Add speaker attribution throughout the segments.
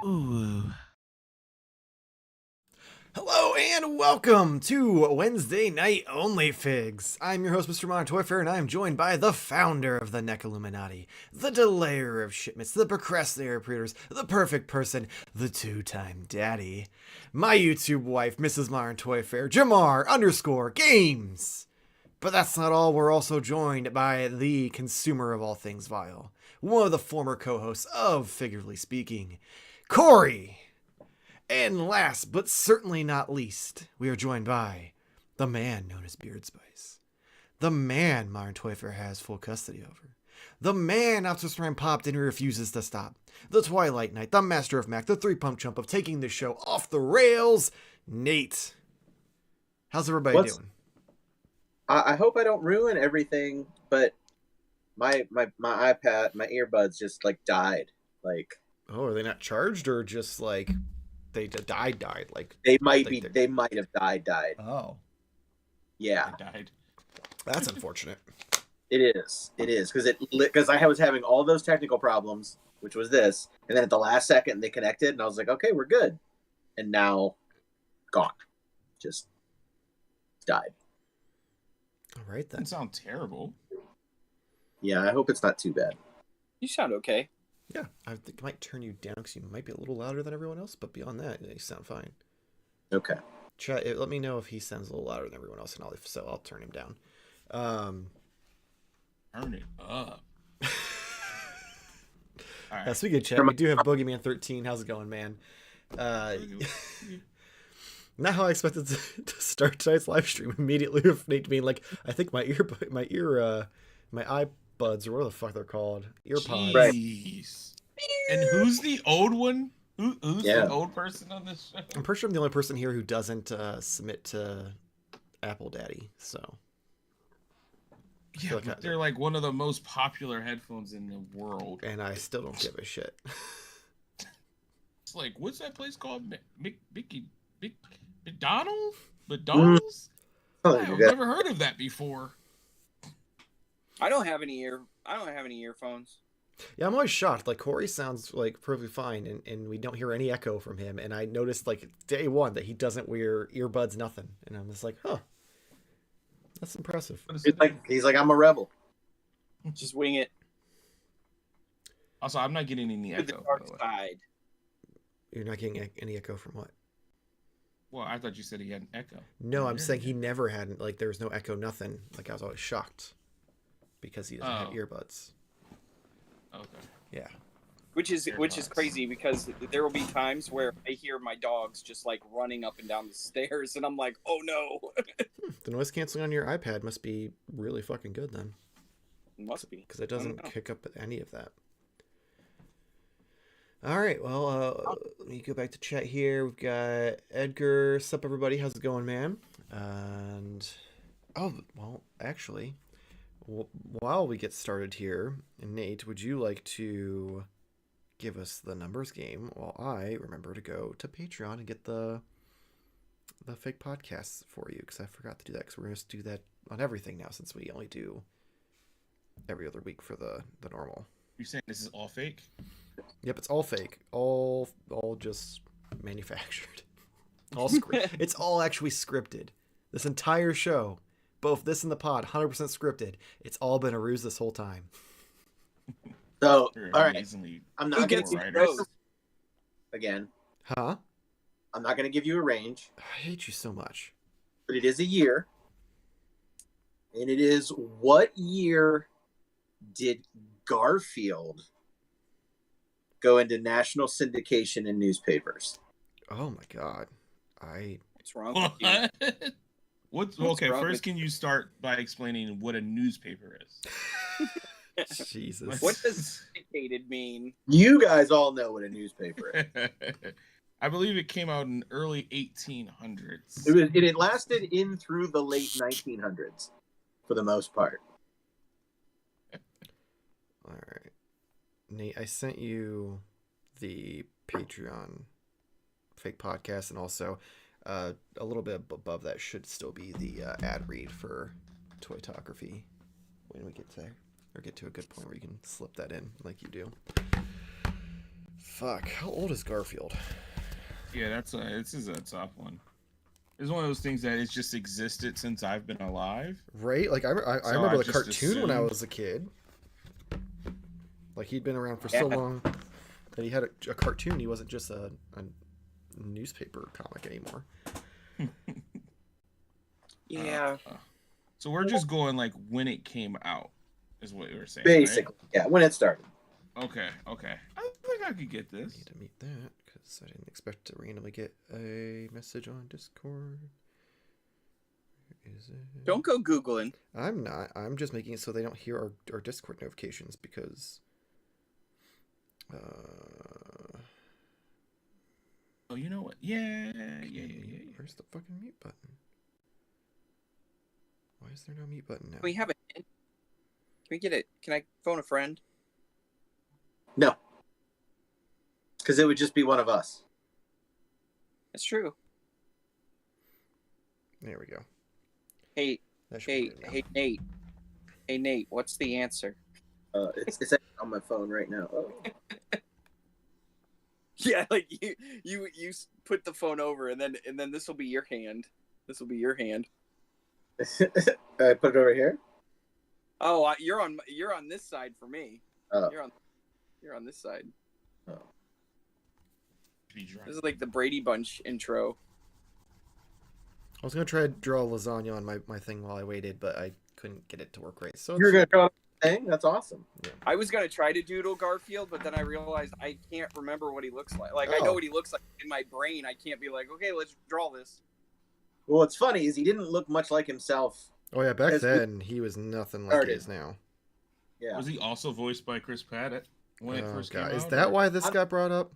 Speaker 1: Ooh. Hello and welcome to Wednesday Night Onlyfigs. I'm your host, Mr. Montoyfair, and I'm joined by the founder of the Neck Illuminati, the delayer of shipments, the procrastinator of pre-orders, the perfect person, the two-time daddy, my YouTube wife, Mrs. Montoyfair, Jamar_Games. But that's not all. We're also joined by the consumer of all things vile, one of the former co-hosts of Figuratively Speaking, Corey. And last, but certainly not least, we are joined by the man known as Beard Spice. The man Martin Toyfer has full custody over. The man Optimus Prime popped and he refuses to stop. The Twilight Knight, the Master of Mac, the three-pump chump of taking the show off the rails, Nate. How's everybody doing?
Speaker 2: I hope I don't ruin everything, but my iPad, my earbuds just like died. Like,
Speaker 1: oh, are they not charged or just like they died? Like
Speaker 2: they might have died.
Speaker 1: Oh,
Speaker 2: yeah,
Speaker 3: they died.
Speaker 1: That's unfortunate.
Speaker 2: It is because I was having all those technical problems, which was this, and then at the last second they connected, and I was like, okay, we're good, and now gone, just died.
Speaker 1: All right, then.
Speaker 3: That sounds terrible.
Speaker 2: Yeah, I hope it's not too bad.
Speaker 4: You sound okay.
Speaker 1: Yeah, I think I might turn you down because you might be a little louder than everyone else, but beyond that, you sound fine.
Speaker 2: Okay.
Speaker 1: Chat, let me know if he sounds a little louder than everyone else, and I'll turn him down.
Speaker 3: Turn it up. All
Speaker 1: right. Speaking of chat, we do have Boogeyman 13. How's it going, man? Not how I expected to start tonight's live stream immediately with Nate being like, I think my iPuds or what the fuck they're called, earpods.
Speaker 3: Jeez. And who's the old one? Who's the old person on this show?
Speaker 1: I'm pretty sure I'm the only person here who doesn't submit to Apple Daddy. So
Speaker 3: yeah, like they're like one of the most popular headphones in the world,
Speaker 1: and I still don't give a shit.
Speaker 3: It's like, what's that place called? McDonald's? I've never heard of that before.
Speaker 4: I don't have any earphones.
Speaker 1: Yeah, I'm always shocked. Like, Corey sounds like perfectly fine, and we don't hear any echo from him. And I noticed like day one that he doesn't wear earbuds, nothing. And I'm just like, huh, that's impressive.
Speaker 2: He's like, I'm a rebel.
Speaker 4: Just wing it.
Speaker 3: Also, I'm not getting any echo.
Speaker 4: The dark side.
Speaker 1: You're not getting any echo from what?
Speaker 3: Well, I thought you said he had an echo.
Speaker 1: No, I'm saying he never had, like, there was no echo, nothing. Like, I was always shocked because he doesn't have earbuds.
Speaker 3: Okay.
Speaker 1: Yeah.
Speaker 4: Which is crazy because there will be times where I hear my dogs just like running up and down the stairs, and I'm like, oh no.
Speaker 1: The noise canceling on your iPad must be really fucking good then.
Speaker 4: It must be,
Speaker 1: because it doesn't kick up any of that. All right, well, let me go back to chat here. We've got Edgar. Sup, everybody? How's it going, man? And actually, while we get started here, Nate, would you like to give us the numbers game while I remember to go to Patreon and get the fake podcasts for you? Because I forgot to do that. Because we're going to do that on everything now, since we only do every other week for the normal.
Speaker 3: You're saying this is all fake?
Speaker 1: Yep, it's all fake. All just manufactured. It's all actually scripted. This entire show, both this and the pod, 100% scripted. It's all been a ruse this whole time.
Speaker 2: So, all right, I'm not going to give you again.
Speaker 1: Huh?
Speaker 2: I'm not going to give you a range.
Speaker 1: I hate you so much.
Speaker 2: But it is a year. And it is, what year did Garfield go into national syndication in newspapers?
Speaker 1: Oh my god.
Speaker 4: What's wrong with you?
Speaker 3: Okay, first can you start by explaining what a newspaper is?
Speaker 1: Jesus.
Speaker 4: What does syndicated mean?
Speaker 2: You guys all know what a newspaper is.
Speaker 3: I believe it came out in early 1800s.
Speaker 2: It lasted in through the late 1900s for the most part.
Speaker 1: All right. Nate, I sent you the Patreon fake podcast, and also a little bit above that should still be the ad read for Toytography when we get there. or get to a good point where you can slip that in like you do. Fuck, how old is Garfield?
Speaker 3: Yeah, this is a tough one. It's one of those things that it's just existed since I've been alive.
Speaker 1: Right? Like I
Speaker 3: So
Speaker 1: remember
Speaker 3: I've
Speaker 1: the
Speaker 3: just
Speaker 1: cartoon when I
Speaker 3: assumed-
Speaker 1: was a kid. Like he'd been around for
Speaker 4: Yeah.
Speaker 1: so long that he had a cartoon. He wasn't just a newspaper comic anymore.
Speaker 4: Yeah.
Speaker 3: So we're just going like when it came out, is what you were saying.
Speaker 2: Basically, yeah, when it started.
Speaker 3: Right? Okay. I think I could get this.
Speaker 1: Need to meet that because I didn't expect to randomly get a message on Discord. Where is it?
Speaker 4: Don't go Googling.
Speaker 1: I'm not. I'm just making it so they don't hear our Discord notifications because.
Speaker 3: Oh, you know what? Yeah.
Speaker 1: Where's the fucking mute button? Why is there no mute button now?
Speaker 4: Can we have a hint? Can we get it? Can I phone a friend?
Speaker 2: No, because it would just be one of us.
Speaker 4: That's true.
Speaker 1: There we go.
Speaker 4: Hey,
Speaker 1: That should be good now.
Speaker 4: hey, Nate. Hey, Nate. What's the answer?
Speaker 2: It's actually on my phone right now. Oh.
Speaker 4: Yeah, like you put the phone over, and then this will be your hand. This will be your hand.
Speaker 2: I put it over here.
Speaker 4: Oh, you're on this side for me.
Speaker 2: Oh.
Speaker 4: You're on this side.
Speaker 2: Oh.
Speaker 4: This is like the Brady Bunch intro.
Speaker 1: I was gonna try to draw lasagna on my thing while I waited, but I couldn't get it to work right. So
Speaker 2: You're gonna draw the thing? That's awesome.
Speaker 4: I was gonna try to doodle Garfield, but then I realized I can't remember what he looks like. Like I
Speaker 1: Oh.
Speaker 4: know what he looks like in my brain. I can't be like, okay, let's draw this.
Speaker 2: Well, what's funny is he didn't look much like himself.
Speaker 1: Oh yeah, back
Speaker 2: As we
Speaker 1: then he was nothing like he
Speaker 2: started.
Speaker 1: is now.
Speaker 2: Yeah.
Speaker 3: Was he also voiced by Chris Pratt when it first came
Speaker 1: God.
Speaker 3: out?
Speaker 1: Is that why this
Speaker 2: I'm-
Speaker 1: got brought up?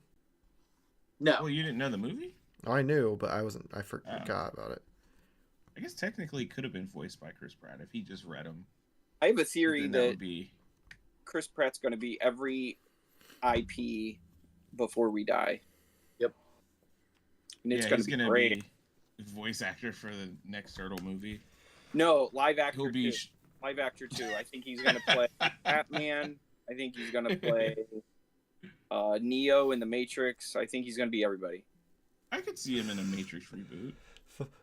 Speaker 2: No.
Speaker 3: Well, you didn't know the movie?
Speaker 1: Oh, I knew, but I forgot about it.
Speaker 3: I guess technically it could have been voiced by Chris Pratt if he just read them.
Speaker 4: I have a theory
Speaker 3: Then
Speaker 4: that
Speaker 3: would be.
Speaker 4: Chris Pratt's going to be every IP before we die.
Speaker 2: Yep.
Speaker 4: And it's
Speaker 3: Yeah,
Speaker 4: going
Speaker 3: he's
Speaker 4: to be
Speaker 3: gonna
Speaker 4: great.
Speaker 3: be voice actor for the next Turtle movie.
Speaker 4: No, live actor
Speaker 3: He'll be.
Speaker 4: too. Live actor too. I think he's going to play Batman. I think he's going to play Neo in the Matrix. I think he's going to be everybody.
Speaker 3: I could see him in a Matrix reboot.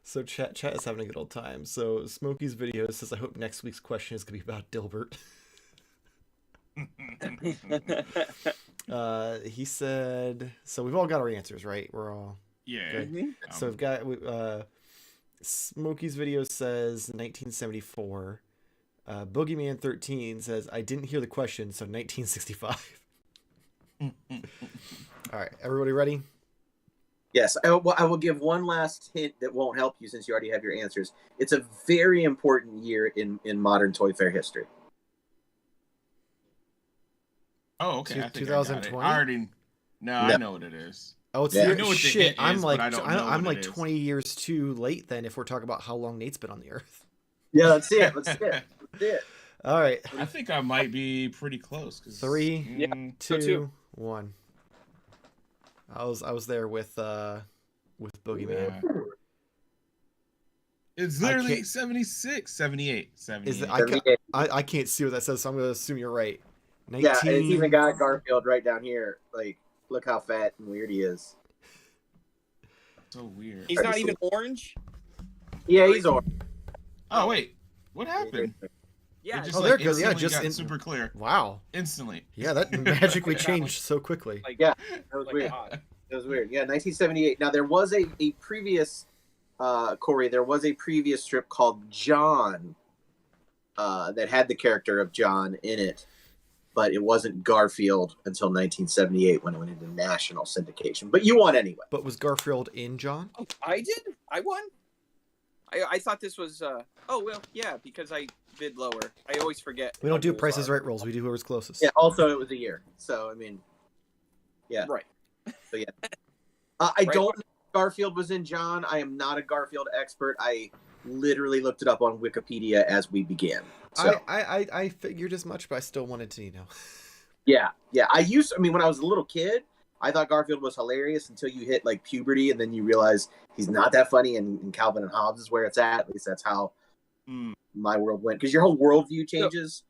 Speaker 1: So chat is having a good old time. So Smokey's video says, "I hope next week's question is gonna be about Dilbert." He said, "So we've all got our answers, right? We're all
Speaker 3: Yeah.
Speaker 1: good." So we've got Smokey's video says 1974. Boogeyman 13 says, "I didn't hear the question, so 1965." All right, everybody ready?
Speaker 2: Yes. I will give one last hint that won't help you since you already have your answers. It's a very important year in modern Toy Fair history.
Speaker 3: Oh, okay. I think
Speaker 1: 2020?
Speaker 3: I already. No, I know what it is.
Speaker 1: Oh, it's
Speaker 2: Yeah.
Speaker 1: the
Speaker 3: I know what the
Speaker 1: shit.
Speaker 3: hint
Speaker 1: I'm
Speaker 3: is,
Speaker 1: like,
Speaker 3: but I don't know
Speaker 1: I'm
Speaker 3: what
Speaker 1: like
Speaker 3: it is.
Speaker 1: 20 years too late then if we're talking about how long Nate's been on the earth.
Speaker 2: Yeah, let's see it. Let's see it. Let's see it.
Speaker 1: All right,
Speaker 3: I think I might be pretty close. 'Cause,
Speaker 1: 3,
Speaker 4: Yeah.
Speaker 1: 2,
Speaker 4: too.
Speaker 1: 1. I was there with Boogeyman.
Speaker 2: Yeah.
Speaker 3: It's
Speaker 1: I
Speaker 3: literally
Speaker 1: can't-
Speaker 3: 76, 78, 78.
Speaker 1: Is it,
Speaker 2: 78.
Speaker 1: I can't see what that says, so I'm gonna assume you're right.
Speaker 2: Yeah, and it's even got Garfield right down here. Like, look how fat and weird he is.
Speaker 3: So weird.
Speaker 4: He's not even orange.
Speaker 2: Yeah, he's orange.
Speaker 3: Oh wait, what happened?
Speaker 4: Yeah.
Speaker 3: It just,
Speaker 1: Oh, there it goes.
Speaker 3: instantly
Speaker 1: Yeah, just
Speaker 3: got super clear.
Speaker 1: Wow.
Speaker 3: Instantly.
Speaker 1: Yeah, that magically changed so quickly.
Speaker 4: Like,
Speaker 2: Yeah, that was
Speaker 4: like
Speaker 2: weird.
Speaker 4: God.
Speaker 2: It was weird. Yeah, 1978. Now, there was a previous, Corey, there was a previous strip called John that had the character of John in it, but it wasn't Garfield until 1978 when it went into national syndication. But you won anyway.
Speaker 1: But was Garfield in John?
Speaker 4: Oh, I did. I won. I thought this was. Oh well, yeah, because I bid lower. I always forget.
Speaker 1: We don't do
Speaker 4: how rules
Speaker 1: prices
Speaker 4: are.
Speaker 1: right rolls. We do whoever's closest.
Speaker 2: Yeah, also, it was a year. So, I mean, yeah.
Speaker 4: Right.
Speaker 2: So, yeah. I
Speaker 4: Right.
Speaker 2: don't know if Garfield was in John. I am not a Garfield expert. I literally looked it up on Wikipedia as we began. So,
Speaker 1: I figured as much, but I still wanted to,
Speaker 2: yeah. When I was a little kid, I thought Garfield was hilarious until you hit like puberty, and then you realize he's not that funny, and Calvin and Hobbes is where it's at. At least that's how
Speaker 3: Mm.
Speaker 2: my world went. Because your whole worldview changes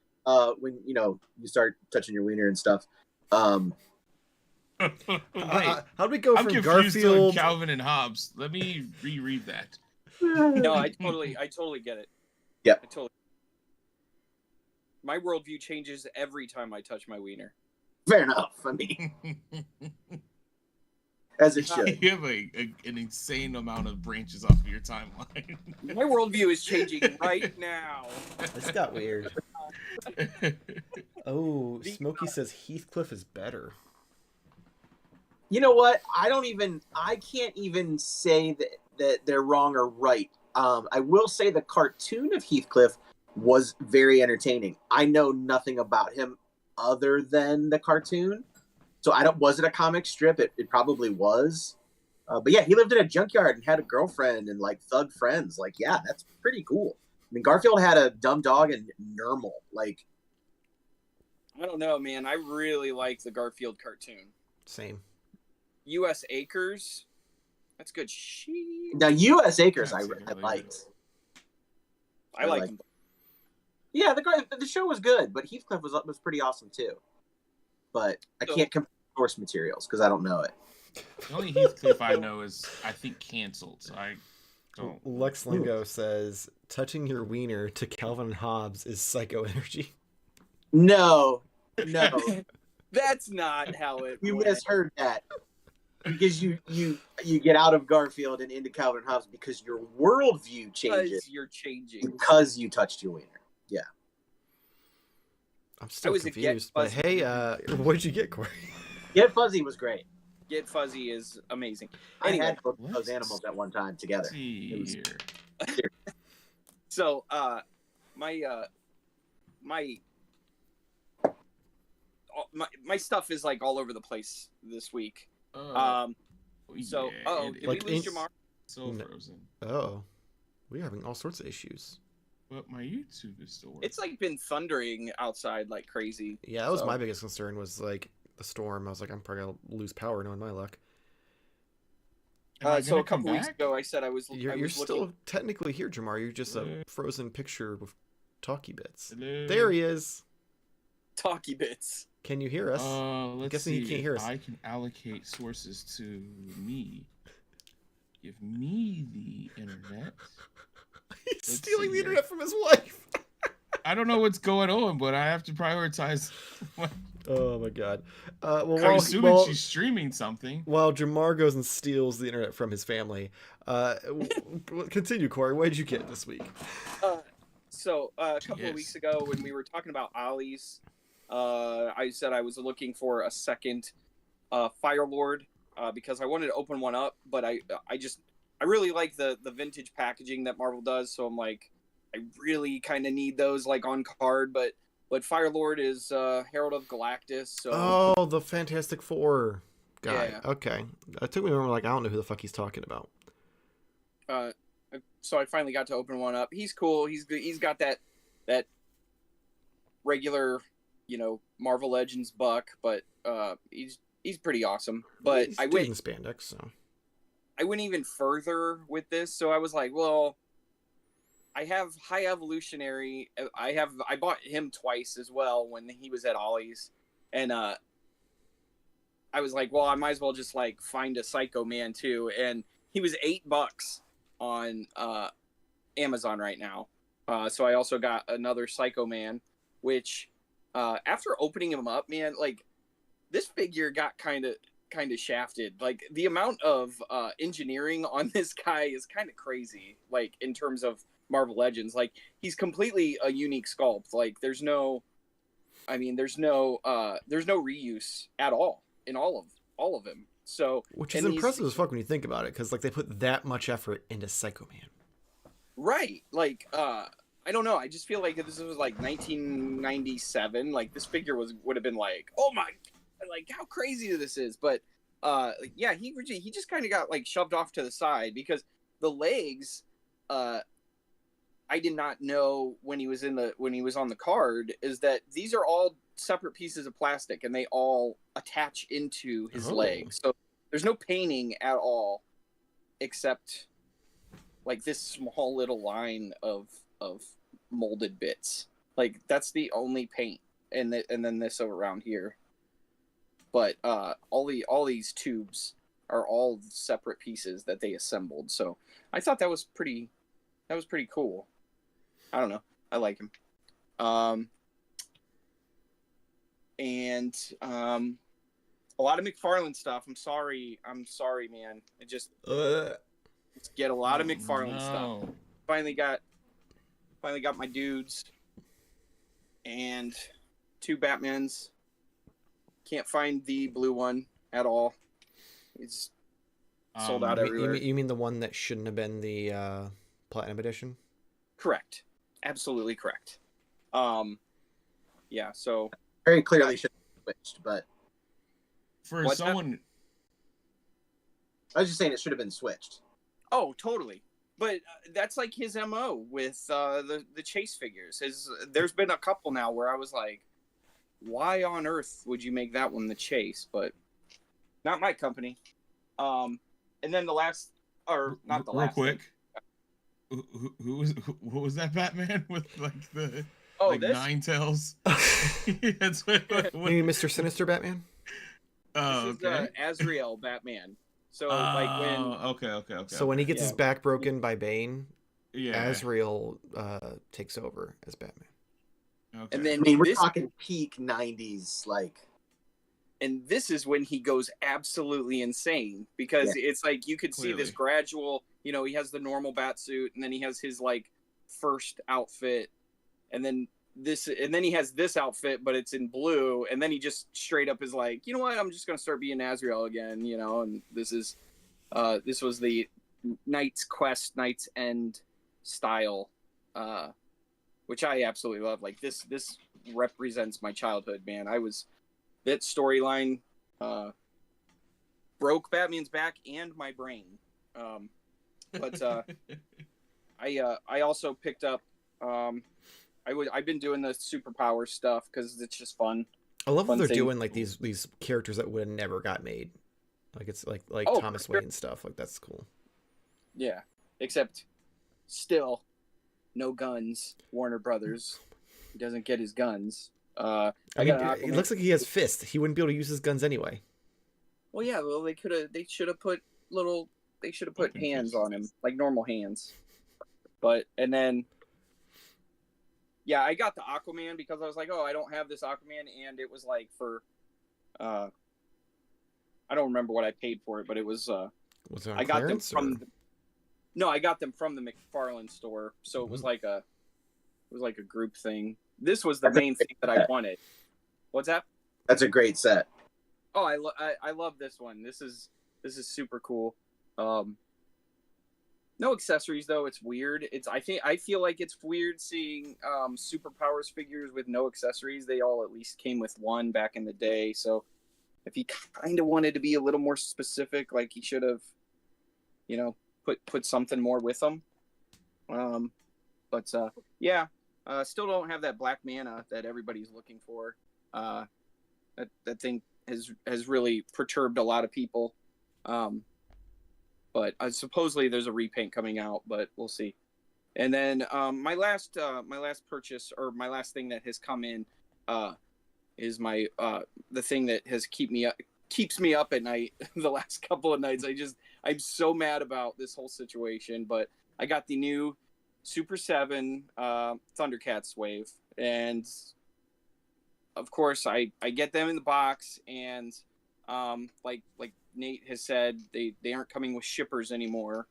Speaker 2: when you start touching your wiener and stuff.
Speaker 3: Wait,
Speaker 1: how'd we go
Speaker 3: I'm
Speaker 1: from
Speaker 3: confused on
Speaker 1: Garfield?
Speaker 3: Calvin and Hobbes. Let me reread that.
Speaker 4: No, I totally get it.
Speaker 2: Yep.
Speaker 4: My worldview changes every time I touch my wiener.
Speaker 2: Fair enough. I mean, as it should.
Speaker 3: You have an insane amount of branches off of your timeline.
Speaker 4: My worldview is changing right now.
Speaker 1: This got weird. Oh, Smokey says Heathcliff is better.
Speaker 2: You know what? I can't even say that they're wrong or right. I will say the cartoon of Heathcliff was very entertaining. I know nothing about him other than the cartoon. So was it a comic strip? It probably was. But yeah, he lived in a junkyard and had a girlfriend and like thug friends. Like, yeah, that's pretty cool. I mean, Garfield had a dumb dog and Nermal. Like,
Speaker 4: I don't know, man. I really like the Garfield cartoon.
Speaker 1: Same.
Speaker 4: U.S. Acres. That's good shit.
Speaker 2: now U.S. Acres, I
Speaker 3: Really
Speaker 2: liked.
Speaker 4: I like them.
Speaker 2: Yeah, the show was good, but Heathcliff was pretty awesome too. But I can't compare source materials because I don't know it.
Speaker 3: The only Heathcliff I know is, I think, canceled. So I don't.
Speaker 1: Lex Lingo says touching your wiener to Calvin and Hobbes is psycho energy.
Speaker 2: No.
Speaker 4: That's not how it
Speaker 2: You
Speaker 4: went.
Speaker 2: misheard that. Because you get out of Garfield and into Calvin and Hobbes because your worldview changes
Speaker 4: Because you're changing.
Speaker 2: because you touched your wiener. Yeah.
Speaker 1: I'm still
Speaker 4: was a Get
Speaker 1: confused. But
Speaker 4: Fuzzy.
Speaker 1: hey, what did you get, Corey?
Speaker 2: Get Fuzzy was great.
Speaker 4: Get Fuzzy is amazing.
Speaker 2: I
Speaker 4: Anyway,
Speaker 2: had both of those animals at one time together.
Speaker 3: Let's see here.
Speaker 4: so my stuff is like all over the place this week. So
Speaker 3: yeah,
Speaker 4: did
Speaker 1: Like
Speaker 4: we lose Jamar?
Speaker 3: So
Speaker 1: No.
Speaker 3: frozen.
Speaker 1: Oh, we're having all sorts of issues.
Speaker 3: But my YouTube is still working.
Speaker 4: It's like been thundering outside like crazy.
Speaker 1: Yeah, that was
Speaker 4: So-
Speaker 1: my biggest concern was like the storm. I was like, I'm probably gonna lose power knowing my luck.
Speaker 3: Am I
Speaker 4: So
Speaker 3: gonna
Speaker 4: a couple
Speaker 3: come
Speaker 4: weeks
Speaker 3: back?
Speaker 4: ago, I said I was.
Speaker 1: You're
Speaker 4: I was
Speaker 1: still
Speaker 4: looking.
Speaker 1: technically here, Jamar. You're just a
Speaker 3: Hello?
Speaker 1: frozen picture with talkie bits.
Speaker 3: Hello?
Speaker 1: There he is.
Speaker 4: Talkie bits.
Speaker 1: Can you hear us?
Speaker 3: Let's
Speaker 1: guessing
Speaker 3: see.
Speaker 1: he can't hear us.
Speaker 3: I can allocate sources to me. Give me the internet.
Speaker 1: He's
Speaker 3: let's
Speaker 1: stealing
Speaker 3: see
Speaker 1: the
Speaker 3: here.
Speaker 1: internet from his wife.
Speaker 3: I don't know what's going on, but I have to prioritize.
Speaker 1: Oh my god.
Speaker 3: I'm
Speaker 1: Well,
Speaker 3: assuming she's streaming something.
Speaker 1: while Jamar goes and steals the internet from his family, continue, Corey. What did you get this week?
Speaker 4: So a couple
Speaker 3: Yes.
Speaker 4: of weeks ago, when we were talking about Ollie's, I said I was looking for a second Fire Lord because I wanted to open one up, but I really like the vintage packaging that Marvel does. So I'm like, I really kind of need those like on card, but Fire Lord is Herald of Galactus. So
Speaker 1: Oh, the Fantastic Four guy.
Speaker 4: Yeah.
Speaker 1: Okay. It took me a moment, like, I don't know who the fuck he's talking about.
Speaker 4: so I finally got to open one up. He's cool. He's got that regular, Marvel Legends buck, but he's pretty awesome. But
Speaker 1: He's
Speaker 4: I
Speaker 1: doing
Speaker 4: went
Speaker 1: spandex, so.
Speaker 4: I went even further with this. So I was like, well, I have High Evolutionary. I bought him twice as well when he was at Ollie's, and I was like, well, I might as well just like find a Psycho Man too, and he was $8 on Amazon right now. So I also got another Psycho Man, which after opening him up, man, like this figure got kind of shafted. Like the amount of engineering on this guy is kind of crazy. Like in terms of Marvel Legends, like he's completely a unique sculpt. Like there's no reuse at all in all of him. So
Speaker 1: Which is
Speaker 4: and
Speaker 1: impressive as fuck when you think about it, because like they put that much effort into Psycho Man.
Speaker 4: right, like I don't know. I just feel like if this was like 1997, like this figure would have been like, oh my, like how crazy this is. But yeah, he just kind of got like shoved off to the side because the legs, I did not know when he was on the card is that these are all separate pieces of plastic and they all attach into his legs. So there's no painting at all except like this small little line of molded bits. Like that's the only paint, and then this around here. But all these tubes are all separate pieces that they assembled. So I thought that was pretty cool. I don't know. I like him. And a lot of McFarlane stuff. I'm sorry, man. I just get a lot of McFarlane stuff. Finally got my dudes and 2 Batmans. Can't find the blue one at all. It's sold out everywhere.
Speaker 1: You mean the one that shouldn't have been the Platinum Edition?
Speaker 4: Correct. Absolutely correct. Yeah, so
Speaker 2: Very clearly should have switched, but
Speaker 3: For
Speaker 4: What's
Speaker 3: someone,
Speaker 2: I was just saying it should have been switched.
Speaker 4: oh, totally. But that's like his MO with the chase figures. There's been a couple now where I was like, why on earth would you make that one the chase? But not my company. And then the last, or not the last.
Speaker 3: Real quick, what was that Batman with like the
Speaker 4: this?
Speaker 3: 9 tails? That's
Speaker 1: You mean Mr. Sinister Batman?
Speaker 3: Oh,
Speaker 4: This
Speaker 3: okay.
Speaker 4: is Azrael Batman. So like when
Speaker 3: Okay.
Speaker 1: So when he gets his
Speaker 4: Yeah.
Speaker 1: back broken by Bane,
Speaker 3: Yeah.
Speaker 1: Azrael takes over as Batman.
Speaker 3: Okay.
Speaker 4: and then
Speaker 2: I mean, we're
Speaker 4: this,
Speaker 2: talking peak '90s, like.
Speaker 4: and this is when he goes absolutely insane because it's like you could see this
Speaker 3: Clearly.
Speaker 4: gradual, he has the normal bat suit and then he has his like first outfit and then he has this outfit but it's in blue and then he just straight up is like, you know what, I'm just going to start being Azrael again, and this was the Knight's Quest, Knight's End style, which I absolutely love. Like this represents my childhood, man. That storyline broke Batman's back and my brain. But I also picked up. I've been doing the superpower stuff because it's just fun.
Speaker 1: I love what
Speaker 4: Fun
Speaker 1: they're
Speaker 4: thing.
Speaker 1: doing, like these characters that would have never got made. Like it's like
Speaker 4: Oh,
Speaker 1: Thomas
Speaker 4: for sure.
Speaker 1: Wayne stuff. Like that's cool.
Speaker 4: Yeah, except still no guns. Warner Brothers. He doesn't get his guns.
Speaker 1: I
Speaker 4: I
Speaker 1: mean,
Speaker 4: got an
Speaker 1: it
Speaker 4: Aquaman.
Speaker 1: looks like he has fists. He wouldn't be able to use his guns anyway.
Speaker 4: Well, yeah. Well, they should have put
Speaker 3: Open
Speaker 4: hands
Speaker 3: fists.
Speaker 4: on him, like normal hands. And then, yeah, I got the Aquaman because I was like, oh, I don't have this Aquaman, and it was like for, I don't remember what I paid for it, but it was.
Speaker 1: Was it on
Speaker 4: I got them
Speaker 1: clearance,
Speaker 4: from.
Speaker 1: or-
Speaker 4: No, I got them from the McFarlane store, so it was like a group thing. This was the
Speaker 2: That's a
Speaker 4: main thing that I wanted. What's that?
Speaker 2: That's a great set.
Speaker 4: Oh, I love this one. This is super cool. No accessories though. It's weird. I feel like it's weird seeing superpowers figures with no accessories. They all at least came with one back in the day. So if he kind of wanted to be a little more specific, like he should have, put something more with them. Yeah. Still don't have that black mana that everybody's looking for. That thing has really perturbed a lot of people. But supposedly there's a repaint coming out, but we'll see. And then my last purchase, or my last thing that has come in, is my the thing that has keeps me up at night the last couple of nights. I'm so mad about this whole situation, but I got the new Super 7 Thundercats wave, and of course I get them in the box, and like Nate has said, they aren't coming with shippers anymore.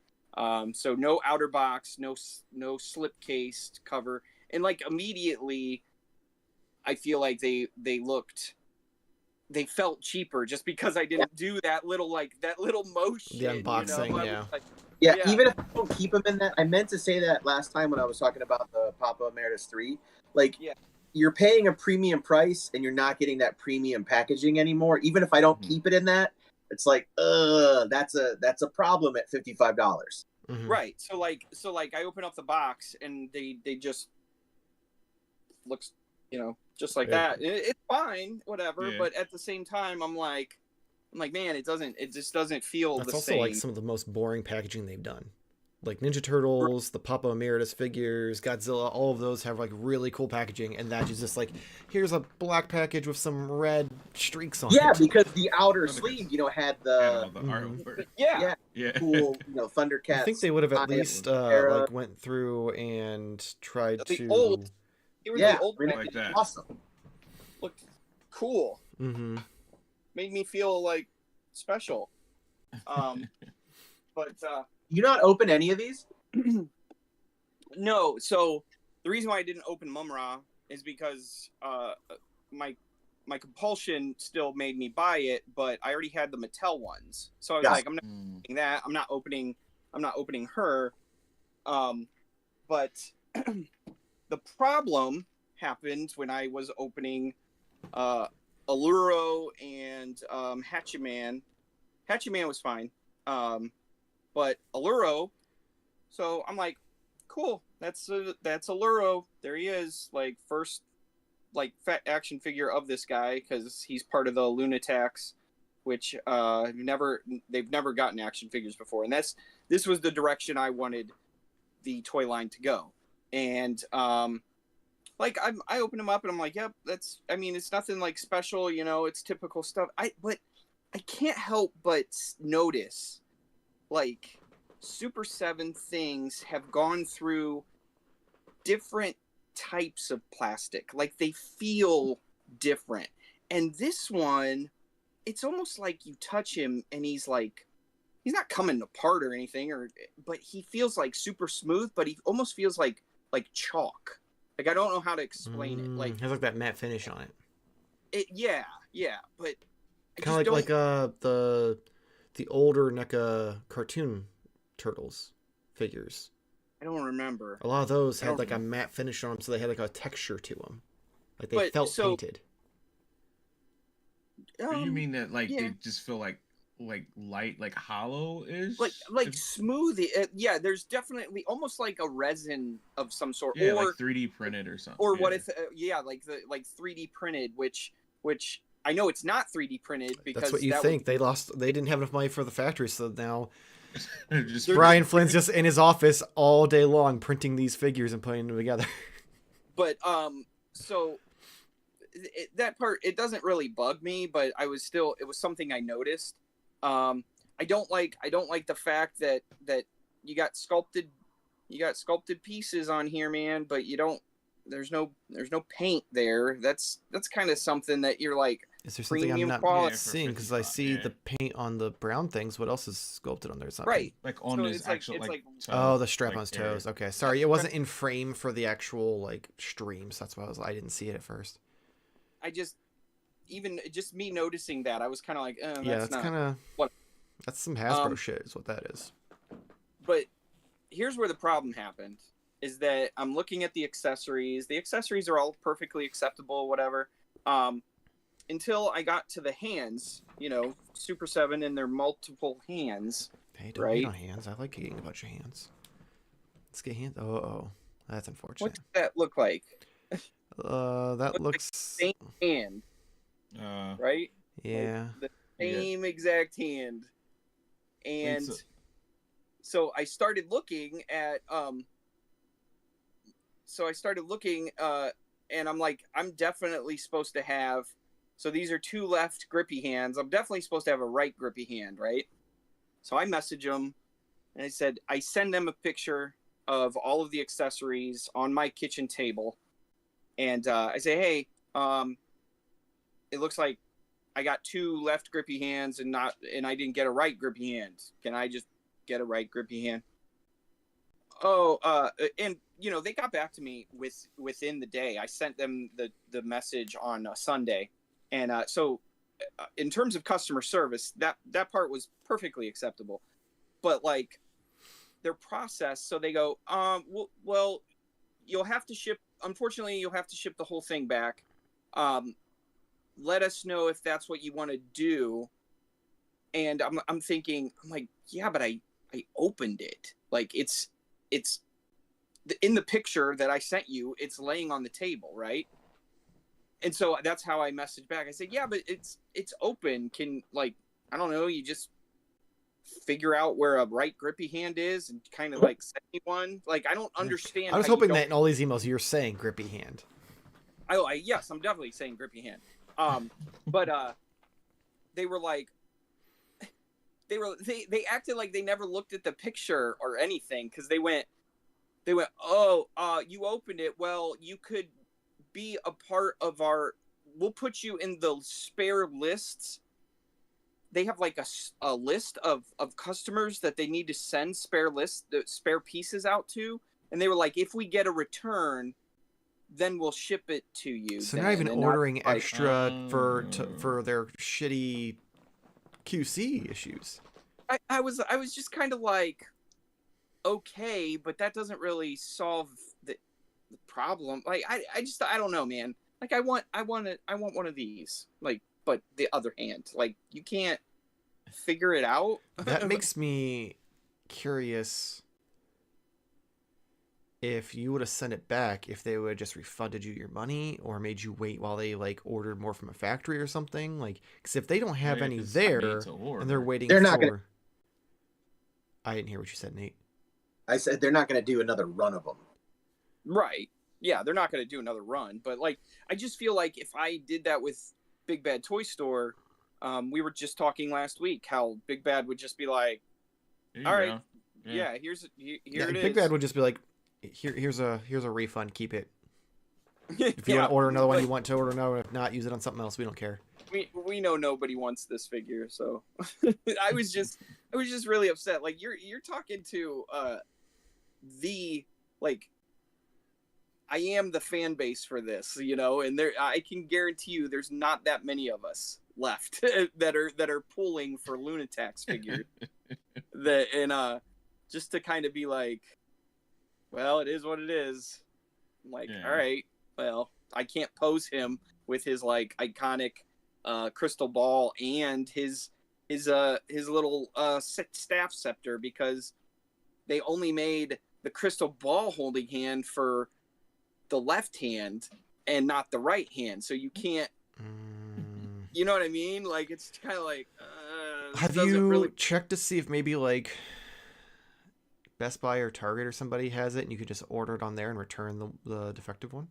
Speaker 4: So no outer box, no slip-cased cover, and like immediately I feel like they felt cheaper just because I didn't do that little motion.
Speaker 1: The unboxing,
Speaker 4: I
Speaker 1: yeah.
Speaker 4: was like,
Speaker 2: Yeah,
Speaker 4: Yeah.
Speaker 2: even if I don't keep them in that, I meant to say that last time when I was talking about the Papa Emeritus 3. Like,
Speaker 4: Yeah.
Speaker 2: you're paying a premium price and you're not getting that premium packaging anymore. Even if I don't keep it in that, it's like, that's a problem at $55.
Speaker 1: Mhm.
Speaker 4: Right. So like I open up the box and they just looks, just like
Speaker 1: Yeah.
Speaker 4: that. It's fine, whatever.
Speaker 3: Yeah.
Speaker 4: But at the same time, I'm like, man, it just doesn't feel
Speaker 1: That's
Speaker 4: the
Speaker 1: also
Speaker 4: same.
Speaker 1: like some of the most boring packaging they've done. Like Ninja Turtles, the Papa Emeritus figures, Godzilla, all of those have like really cool packaging, and that is just like, here's a black package with some red streaks on
Speaker 2: Yeah,
Speaker 1: it.
Speaker 2: because the outer
Speaker 3: Look at
Speaker 2: sleeve,
Speaker 3: this.
Speaker 2: you know, had
Speaker 3: Had all
Speaker 2: the
Speaker 3: the artwork.
Speaker 4: Yeah.
Speaker 2: yeah,
Speaker 3: Yeah.
Speaker 2: cool, you know, Thundercats.
Speaker 1: I think they would have at
Speaker 2: style,
Speaker 1: least
Speaker 2: era.
Speaker 1: like went through and tried
Speaker 4: The
Speaker 1: to.
Speaker 4: old, even
Speaker 2: Yeah,
Speaker 4: the old
Speaker 2: I mean,
Speaker 4: package
Speaker 3: Like that.
Speaker 2: awesome.
Speaker 4: looked cool.
Speaker 1: Mm-hmm.
Speaker 4: Made me feel like special. But
Speaker 2: You not open any of these?
Speaker 4: no. So the reason why I didn't open Mumra is because my compulsion still made me buy it, but I already had the Mattel ones, so I was
Speaker 2: Got
Speaker 4: like, I'm not opening that. I'm not opening her. But the problem happened when I was opening Alluro and Hachiman. Hachiman was fine, but Alluro. So I'm like, cool. That's Alluro. There he is. Like first, like fat action figure of this guy because he's part of the Lunatics, which they've never gotten action figures before, and this was the direction I wanted the toy line to go. And like I opened them up and I'm like, yep, it's nothing like special, you know, it's typical stuff. But I can't help but notice like Super 7 things have gone through different types of plastic. Like they feel different. And this one, it's almost like you touch him and he's not coming apart or anything, but he feels like super smooth, but he almost feels like chalk. Like I don't know how to explain it. Like
Speaker 1: it has like that matte finish on it.
Speaker 4: Yeah, but
Speaker 1: Kind of like the older NECA cartoon turtles figures.
Speaker 4: I don't remember.
Speaker 1: A lot of those had like a matte finish on them, so they had like a texture to them, like they felt painted.
Speaker 3: You mean that like they just feel like light, like hollow-ish?
Speaker 4: Like smooth. Yeah, there's definitely almost like a resin of some sort.
Speaker 3: Yeah,
Speaker 4: or
Speaker 3: like 3D printed or something.
Speaker 4: Or what if like 3D printed, which I know it's not 3D printed because
Speaker 1: that's what you think. They didn't have enough money for the factory, so now
Speaker 3: just
Speaker 1: Brian Flynn's just in his office all day long printing these figures and putting them together.
Speaker 4: But so that part, it doesn't really bug me, but it was something I noticed. I don't like the fact that you got sculpted pieces on here, man, but there's no paint there. That's kind of something that you're like,
Speaker 1: is there something I'm not
Speaker 4: quality.
Speaker 1: seeing? Because I see the paint on the brown things. What else is sculpted on there? It's not
Speaker 4: right,
Speaker 3: like on his actual toe,
Speaker 1: oh, the strap on his
Speaker 3: area.
Speaker 1: toes. Okay, sorry, it wasn't in frame for the actual like streams. That's why I didn't see it at first.
Speaker 4: I just me noticing that, I was kind of like,
Speaker 1: yeah, that's kind of
Speaker 4: what.
Speaker 1: That's some Hasbro shit, is what that is.
Speaker 4: But here's where the problem happened: is that I'm looking at the accessories. The accessories are all perfectly acceptable, whatever. Until I got to the hands, you know, Super 7 and their multiple hands.
Speaker 1: Hey, don't hate on hands. I like getting a bunch of hands. Let's get hands. Oh, that's unfortunate.
Speaker 4: What's that look like?
Speaker 1: That looks
Speaker 4: like the same hand, right?
Speaker 1: Yeah,
Speaker 4: like the same exact hand. And so I started looking at and I'm like, I'm definitely supposed to have, so these are two left grippy hands. I'm definitely supposed to have a right grippy hand, right? So I message them and I send them a picture of all of the accessories on my kitchen table. And I say, hey, it looks like I got two left grippy hands and I didn't get a right grippy hand. Can I just get a right grippy hand? Oh, and you know, they got back to me within the day. I sent them the message on Sunday, and so in terms of customer service, that part was perfectly acceptable. But like their process, so they go, well, you'll have to ship. Unfortunately, you'll have to ship the whole thing back. Let us know if that's what you want to do. And I'm thinking, I'm like, yeah, but I opened it. Like it's in the picture that I sent you, it's laying on the table, right? And so that's how I messaged back. I said, yeah, but it's open. Can, like, I don't know, you just figure out where a right grippy hand is and kind of like send me one. Like I don't understand.
Speaker 1: I was
Speaker 4: how you
Speaker 1: hoping
Speaker 4: don't-
Speaker 1: that in all these emails you're saying grippy hand.
Speaker 4: yes, I'm definitely saying grippy hand. But they were like, they acted like they never looked at the picture or anything because they went, oh, you opened it. Well, you could be a part of our. We'll put you in the spare lists. They have like a list of customers that they need to send spare pieces out to, and they were like, if we get a return, then we'll ship it to you.
Speaker 1: So
Speaker 4: then.
Speaker 1: not even
Speaker 4: And
Speaker 1: ordering
Speaker 4: like,
Speaker 1: extra for their shitty QC issues.
Speaker 4: I was just kind of like, okay, but that doesn't really solve the problem. Like I don't know, man. Like I want one of these. Like, but the other hand, like you can't figure it out.
Speaker 1: That makes me curious if you would have sent it back, if they would have just refunded you your money or made you wait while they like ordered more from a factory or something. Like, because if they don't have any there and they're waiting
Speaker 2: They're
Speaker 1: for,
Speaker 2: not gonna...
Speaker 1: I didn't hear what you said, Nate.
Speaker 2: I said they're not going to do another run of them.
Speaker 4: Right. Yeah, they're not going to do another run. But like, I just feel like if I did that with Big Bad Toy Store, we were just talking last week how Big Bad would just be like, all right, yeah, here it is.
Speaker 1: Big Bad would just be like, here's a refund, keep it. If you want to order another one, you want to order another one. If not, use it on something else. We don't care.
Speaker 4: We know nobody wants this figure, so I was just really upset. Like you're talking to the like I am the fan base for this, you know, and I can guarantee you there's not that many of us left that are pulling for Lunatax figures. Just to kind of be like, well, it is what it is. I'm like, all right, well, I can't pose him with his like iconic crystal ball and his little staff scepter because they only made the crystal ball holding hand for the left hand and not the right hand, so you can't. You know what I mean? Like it's kind of like.
Speaker 1: Have you checked to see if maybe like Best Buy or Target or somebody has it, and you could just order it on there and return the defective one?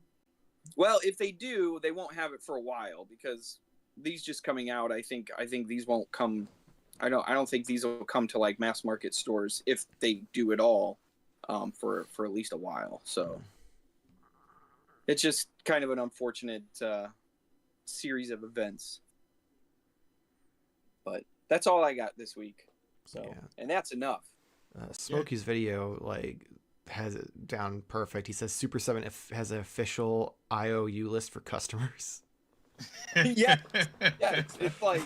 Speaker 4: Well, if they do, they won't have it for a while because these just coming out. I think these won't come. I don't think these will come to like mass market stores if they do at all, for at least a while. So it's just kind of an unfortunate series of events. But that's all I got this week. So and that's enough.
Speaker 1: Smokey's video like has it down perfect. He says Super 7 has an official IOU list for customers.
Speaker 4: Yeah, it's like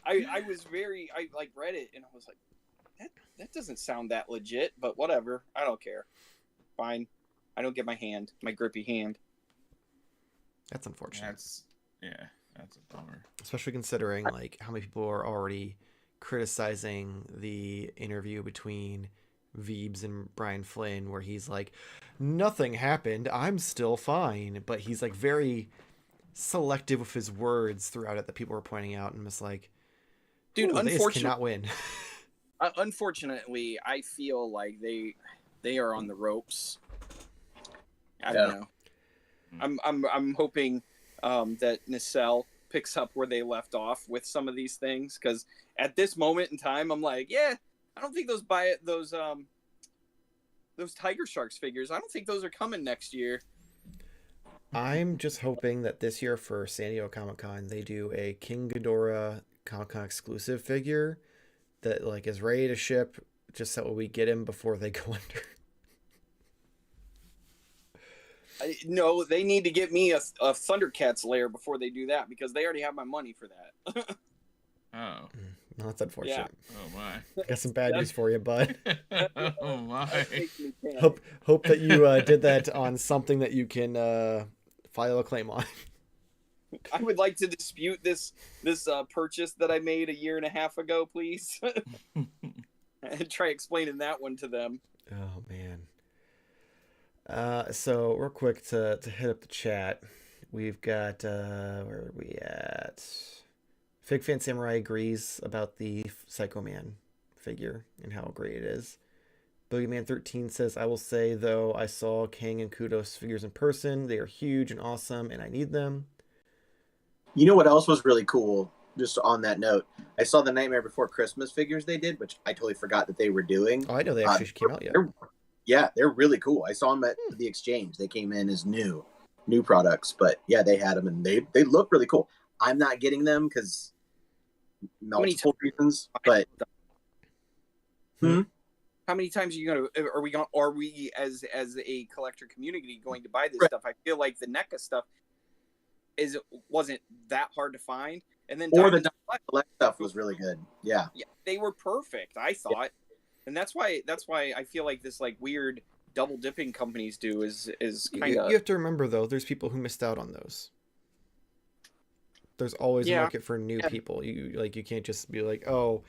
Speaker 4: I like read it and I was like, that doesn't sound that legit, but whatever. I don't care. Fine. I don't get my grippy hand.
Speaker 1: That's unfortunate.
Speaker 3: That's a bummer.
Speaker 1: Especially considering like how many people are already criticizing the interview between Veebs and Brian Flynn where he's like, nothing happened, I'm still fine, but he's like very selective with his words throughout it that people were pointing out, and was like, dude, unfortunately cannot win.
Speaker 4: Unfortunately, I feel like they are on the ropes. I don't know. I'm hoping that Nacelle picks up where they left off with some of these things, because at this moment in time, I'm like, yeah, I don't think those Tiger Sharks figures, I don't think those are coming next year.
Speaker 1: I'm just hoping that this year for San Diego Comic-Con, they do a King Ghidorah Comic-Con exclusive figure that like is ready to ship, just so we get him before they go under.
Speaker 4: No, they need to get me a Thundercats lair before they do that, because they already have my money for that.
Speaker 3: Oh.
Speaker 1: No, that's unfortunate.
Speaker 3: Yeah. Oh my.
Speaker 1: Got some bad news for you, bud.
Speaker 3: Oh my.
Speaker 1: Hope that you did that on something that you can file a claim on.
Speaker 4: I would like to dispute this purchase that I made 1.5 years ago, please. And try explaining that one to them.
Speaker 1: Oh man. So real quick to hit up the chat, we've got where are we at? Fig Fan Samurai agrees about the Psycho Man figure and how great it is. Boogeyman13 says, I will say, though, I saw Kang and Kudos figures in person. They are huge and awesome, and I need them.
Speaker 2: You know what else was really cool? Just on that note, I saw the Nightmare Before Christmas figures they did, which I totally forgot that they were doing.
Speaker 1: Oh, I know they actually came out yet.
Speaker 2: Yeah, they're really cool. I saw them at the exchange. They came in as new products, but yeah, they had them and they look really cool. I'm not getting them because multiple reasons, but
Speaker 4: how many times are you gonna? Are we as a collector community going to buy this stuff? I feel like the NECA stuff wasn't that hard to find, and then
Speaker 2: or the Select stuff was really good. Yeah,
Speaker 4: they were perfect. I thought, and that's why I feel like this like weird double dipping companies do is kind of.
Speaker 1: You have to remember though, there's people who missed out on those. There's always a market for new people. You can't just be like, oh,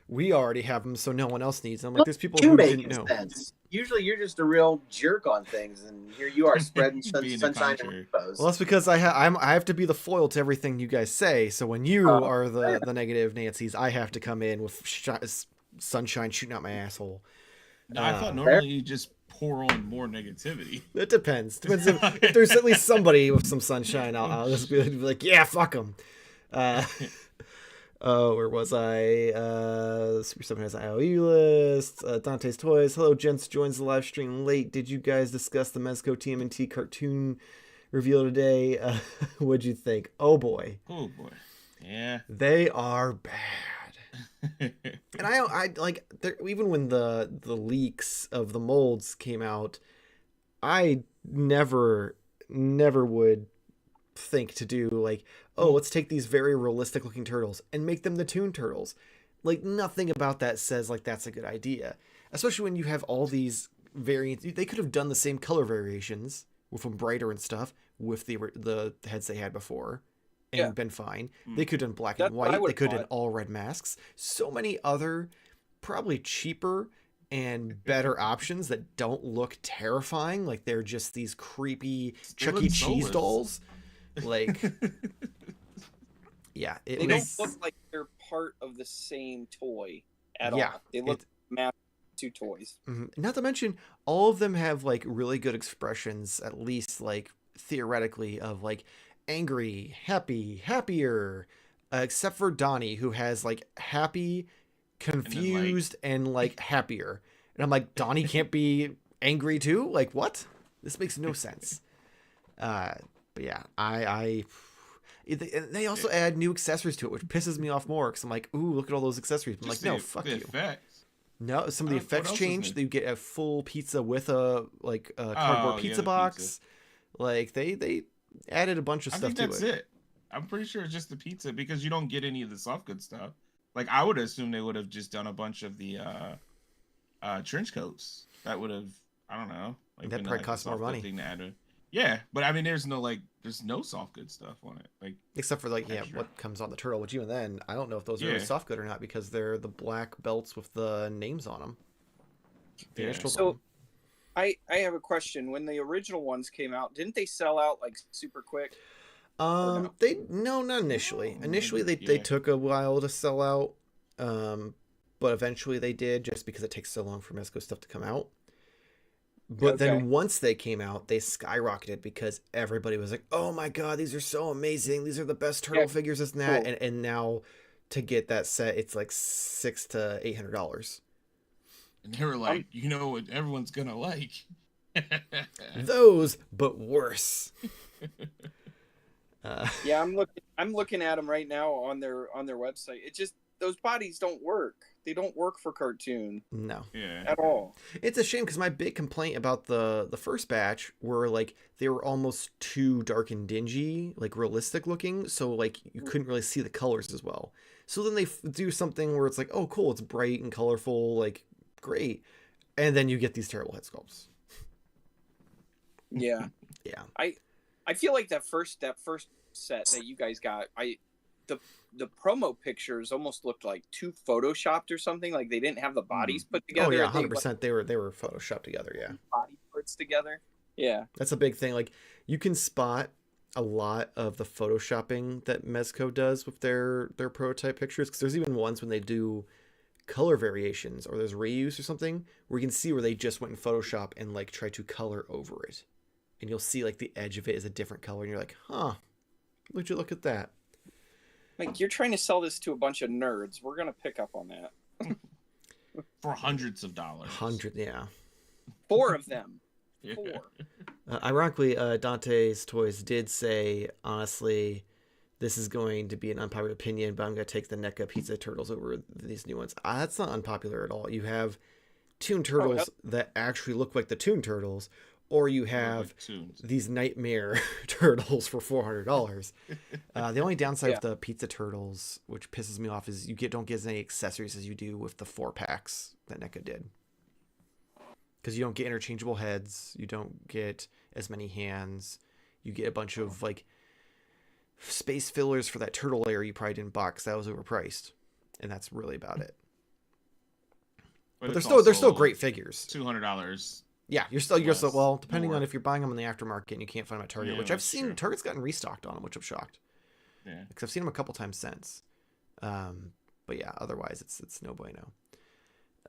Speaker 1: we already have them, so no one else needs them. Like, there's people who didn't know.
Speaker 2: Sense. Usually, you're just a real jerk on things, and here you are spreading sunshine and rainbows.
Speaker 1: Well, that's because I have to be the foil to everything you guys say. So when you are the negative Nancy's, I have to come in with sunshine shooting out my asshole.
Speaker 3: No, I thought normally you just pour on more negativity.
Speaker 1: It depends. Depends if there's at least somebody with some sunshine. I'll just be like, yeah, fuck them. Where was I? Super 7 has an IOU list. Dante's Toys. Hello, gents. Joins the live stream late. Did you guys discuss the Mezco TMNT cartoon reveal today? What'd you think? Oh boy.
Speaker 3: Oh boy. Yeah.
Speaker 1: They are bad. And I like, even when the leaks of the molds came out, I never would think to do like, oh, let's take these very realistic looking turtles and make them the Toon Turtles. Like, nothing about that says like that's a good idea, especially when you have all these variants. They could have done the same color variations with them brighter and stuff with the heads they had before and been fine. They could have done black and white. They could have done all red masks. So many other probably cheaper and better options that don't look terrifying. Like, they're just these creepy Chuck E. Cheese dolls. Like, yeah,
Speaker 4: they don't look like they're part of the same toy at all. They look mapped to toys.
Speaker 1: Not to mention, all of them have like really good expressions, at least like theoretically, of like angry, happy, happier, except for Donnie, who has like happy, confused, and like happier. And I'm like, Donnie can't be angry too? Like, what? This makes no sense. But yeah, they also add new accessories to it, which pisses me off more, because I'm like, ooh, look at all those accessories. I'm like, no, fuck you.
Speaker 3: Effects.
Speaker 1: No, some of the effects changed. You get a full pizza with a cardboard pizza box. Pizza. Like, they added a bunch of stuff to it.
Speaker 3: That's it. I'm pretty sure it's just the pizza, because you don't get any of the soft good stuff. Like, I would assume they would have just done a bunch of the trench coats. That would have, I don't know. Like,
Speaker 1: that probably cost more money.
Speaker 3: Thing to add. Yeah, but I mean, there's no soft good stuff on it, like, except for like
Speaker 1: what comes on the turtle. Which even then, I don't know if those are really soft good or not, because they're the black belts with the names on them.
Speaker 4: So, I have a question. When the original ones came out, didn't they sell out like super quick?
Speaker 1: No, not initially. Initially, they took a while to sell out, but eventually they did, just because it takes so long for Mezco stuff to come out. But then once they came out, they skyrocketed, because everybody was like, oh my god, these are so amazing. These are the best turtle figures, this and that. Cool. And now to get that set, it's like $600 to $800.
Speaker 3: And they were like, you know what everyone's going to like?
Speaker 1: Those, but worse.
Speaker 4: Yeah, I'm looking at them right now on their website. It just, those bodies don't work. They don't work for cartoon.
Speaker 1: No.
Speaker 4: At all.
Speaker 1: It's a shame, because my big complaint about the first batch were like they were almost too dark and dingy, like realistic looking, so like you couldn't really see the colors as well. So then they do something where it's like, oh cool, it's bright and colorful, like great. And then you get these terrible head sculpts.
Speaker 4: Yeah.
Speaker 1: Yeah.
Speaker 4: I feel like that first set that you guys got, the promo pictures almost looked like too photoshopped or something. Like they didn't have the bodies put together.
Speaker 1: Oh yeah, 100%. They were photoshopped together. Yeah,
Speaker 4: body parts together. Yeah,
Speaker 1: that's a big thing. Like, you can spot a lot of the photoshopping that Mezco does with their prototype pictures, because there's even ones when they do color variations or there's reuse or something where you can see where they just went in Photoshop and like try to color over it. And you'll see like the edge of it is a different color and you're like, huh, would you look at that?
Speaker 4: Like, you're trying to sell this to a bunch of nerds. We're gonna pick up on that.
Speaker 3: For hundreds of dollars.
Speaker 1: 100, yeah.
Speaker 4: 4 of them.
Speaker 3: Yeah.
Speaker 4: 4.
Speaker 1: Ironically, Dante's Toys did say, honestly, this is going to be an unpopular opinion, but I'm going to take the NECA Pizza Turtles over these new ones. That's not unpopular at all. You have Toon Turtles that actually look like the Toon Turtles, or you have these Nightmare Turtles for $400. The only downside of the Pizza Turtles, which pisses me off, is you don't get as many accessories as you do with the 4-packs that NECA did. Because you don't get interchangeable heads, you don't get as many hands, you get a bunch of like space fillers for that turtle layer you probably didn't box. That was overpriced, and that's really about it. But they're still great figures.
Speaker 3: $200.
Speaker 1: Yeah, you're still well, depending on if you're buying them in the aftermarket and you can't find them at Target, which I've seen true. Target's gotten restocked on them, which I'm shocked.
Speaker 3: Yeah,
Speaker 1: because I've seen them a couple times since. But yeah, otherwise it's no bueno.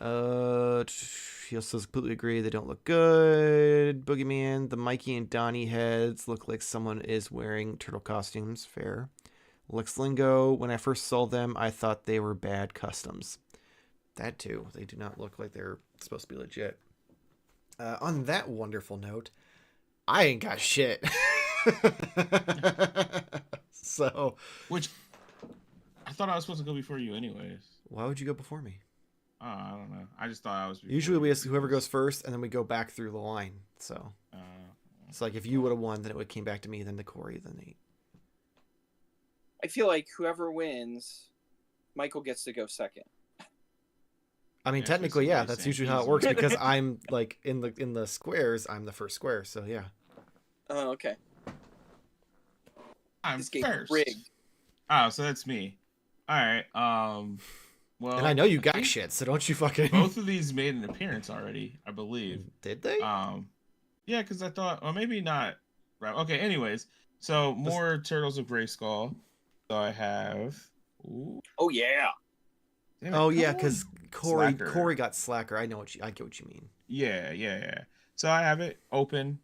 Speaker 1: He also completely agree they don't look good. Boogeyman, the Mikey and Donnie heads look like someone is wearing turtle costumes. Fair. Lex Lingo, when I first saw them, I thought they were bad customs. That too. They do not look like they're supposed to be legit. On that wonderful note, I ain't got shit. So,
Speaker 3: which I thought I was supposed to go before you, anyways.
Speaker 1: Why would you go before me?
Speaker 3: I don't know. I just thought I was.
Speaker 1: Usually we ask whoever goes first, and then we go back through the line. So it's like if you would have won, then it would came back to me, then to Corey, then Nate.
Speaker 4: I feel like whoever wins, Michael gets to go second.
Speaker 1: I mean, technically, yeah, that's usually how it works because I'm like in the squares, I'm the first square, so yeah.
Speaker 4: Oh, okay.
Speaker 3: I'm
Speaker 4: this game
Speaker 3: first.
Speaker 4: Rigged.
Speaker 3: Oh, so that's me. All right. Well,
Speaker 1: and I know you got shit, so don't you fucking.
Speaker 3: Both of these made an appearance already, I believe.
Speaker 1: Did they?
Speaker 3: Yeah, because I thought, or maybe not. Right. Okay. Anyways, so more Turtles of Grayskull. So I have. Ooh.
Speaker 4: Oh yeah.
Speaker 1: Oh yeah, because Corey got Slacker. I get what you mean.
Speaker 3: Yeah. So I have it open.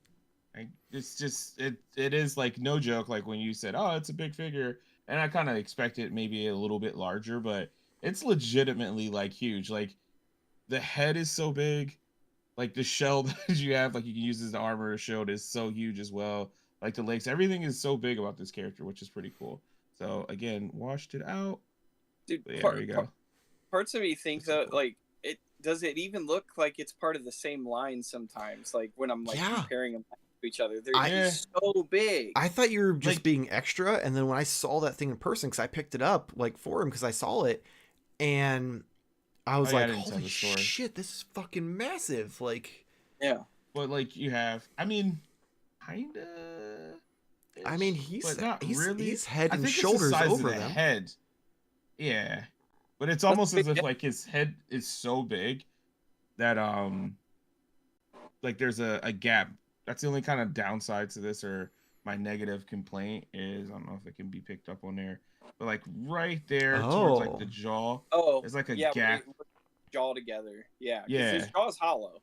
Speaker 3: It's just it is like no joke. Like when you said, "Oh, it's a big figure," and I kind of expect it maybe a little bit larger, but it's legitimately like huge. Like the head is so big, like the shell that you have, like you can use as the armor shield is so huge as well. Like the legs, everything is so big about this character, which is pretty cool. So again, washed it out.
Speaker 4: Dude,
Speaker 3: yeah, there you go.
Speaker 4: Parts of me think that like it does it even look like it's part of the same line sometimes. Like when I'm like comparing them to each other, they're so big.
Speaker 1: I thought you were just being extra, and then when I saw that thing in person, because I picked it up like for him because I saw it, and I was like, "Holy shit, this is fucking massive!" Like,
Speaker 3: yeah, but like you have, I mean, kinda.
Speaker 1: I mean, he's
Speaker 3: really.
Speaker 1: He's head and shoulders over them.
Speaker 3: Head, yeah, but it's almost as if like his head is so big that like there's a gap. That's the only kind of downside to this, or my negative complaint is I don't know if it can be picked up on there, but like right there towards like the jaw, there's like a gap.
Speaker 4: Jaw together, yeah.
Speaker 3: His
Speaker 4: jaw's hollow.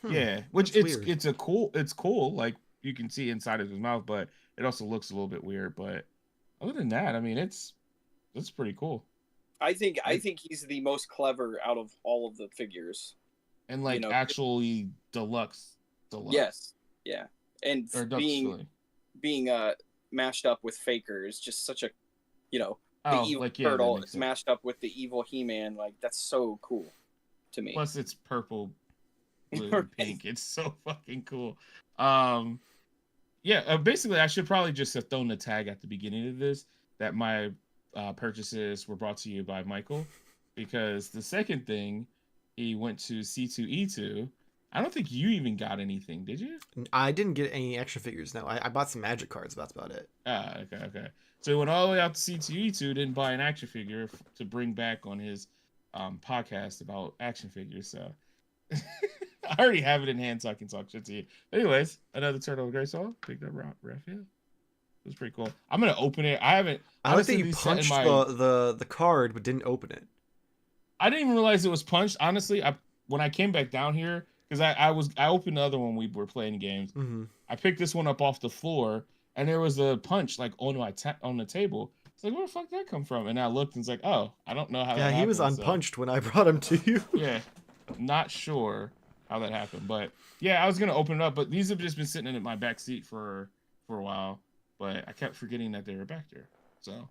Speaker 3: Yeah, which it's cool. Like you can see inside of his mouth, but it also looks a little bit weird. But other than that, I mean, it's pretty cool.
Speaker 4: I think he's the most clever out of all of the figures,
Speaker 3: and like actually deluxe.
Speaker 4: Yes, yeah, and being mashed up with Faker is just such a, the evil turtle is mashed up with the evil He-Man. Like that's so cool to me.
Speaker 3: Plus, it's purple, blue, and pink. It's so fucking cool. Basically, I should probably just have thrown the tag at the beginning of this that my purchases were brought to you by Michael, because the second thing he went to C2E2. I don't think you even got anything, did you?
Speaker 1: I didn't get any extra figures. No, I bought some Magic cards. That's about it.
Speaker 3: Okay. So he went all the way out to C2E2, didn't buy an action figure to bring back on his podcast about action figures. So I already have it in hand, so I can talk shit to you. Anyways, another Turtle of Grayskull. Picked up Raphael. It was pretty cool. I'm gonna open it. I don't
Speaker 1: think you punched the card but didn't open it.
Speaker 3: I didn't even realize it was punched. Honestly, when I came back down here, because I opened the other one we were playing games.
Speaker 1: Mm-hmm.
Speaker 3: I picked this one up off the floor, and there was a punch like on on the table. It's like, where the fuck did that come from? And I looked and it's like, oh, I don't know how
Speaker 1: Yeah,
Speaker 3: that happened.
Speaker 1: he was unpunched when I brought him to you.
Speaker 3: Yeah, not sure how that happened, but yeah, I was gonna open it up, but these have just been sitting in my back seat for a while. But I kept forgetting that they were back there. So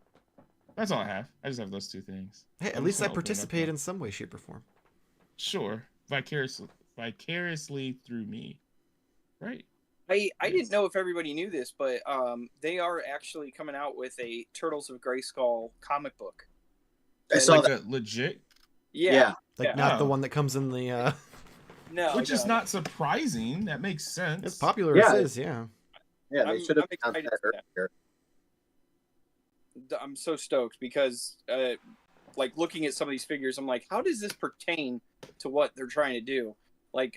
Speaker 3: that's all I have. I just have those two things.
Speaker 1: Hey, at
Speaker 3: I'm
Speaker 1: least
Speaker 3: just
Speaker 1: I
Speaker 3: gonna open it up
Speaker 1: participated
Speaker 3: now.
Speaker 1: in some way, shape, or form.
Speaker 3: Sure, vicariously through me, right?
Speaker 4: I
Speaker 3: Yes.
Speaker 4: didn't know if everybody knew this, but they are actually coming out with a Turtles of Grayskull comic book.
Speaker 2: I saw
Speaker 3: Like
Speaker 2: that.
Speaker 3: a legit,
Speaker 2: Yeah.
Speaker 1: Like
Speaker 4: Yeah.
Speaker 1: not the
Speaker 3: Oh.
Speaker 1: one that comes in the.
Speaker 4: No,
Speaker 3: which is
Speaker 4: no.
Speaker 3: not surprising. That makes sense.
Speaker 1: As popular
Speaker 2: Yeah.
Speaker 1: as is, yeah.
Speaker 2: Yeah, they
Speaker 4: I'm
Speaker 2: should have
Speaker 4: excited
Speaker 2: announced that
Speaker 4: for that.
Speaker 2: earlier.
Speaker 4: I'm so stoked because, like, looking at some of these figures, I'm like, how does this pertain to what they're trying to do? Like,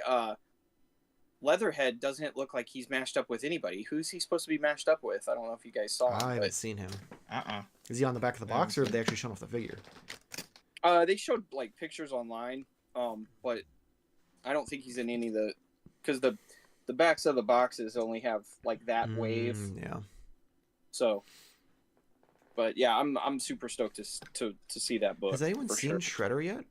Speaker 4: Leatherhead doesn't look like he's mashed up with anybody. Who's he supposed to be mashed up with? I don't know if you guys saw him.
Speaker 1: I haven't seen him. Is he on the back of the
Speaker 3: I haven't
Speaker 1: box, or have
Speaker 3: seen
Speaker 1: they actually shown off the figure?
Speaker 4: They showed like pictures online, but I don't think he's in any of the, because the backs of the boxes only have like that wave.
Speaker 1: Yeah.
Speaker 4: So, but yeah, I'm super stoked to see that book.
Speaker 1: Has anyone
Speaker 4: for
Speaker 1: seen
Speaker 4: sure.
Speaker 1: Shredder yet?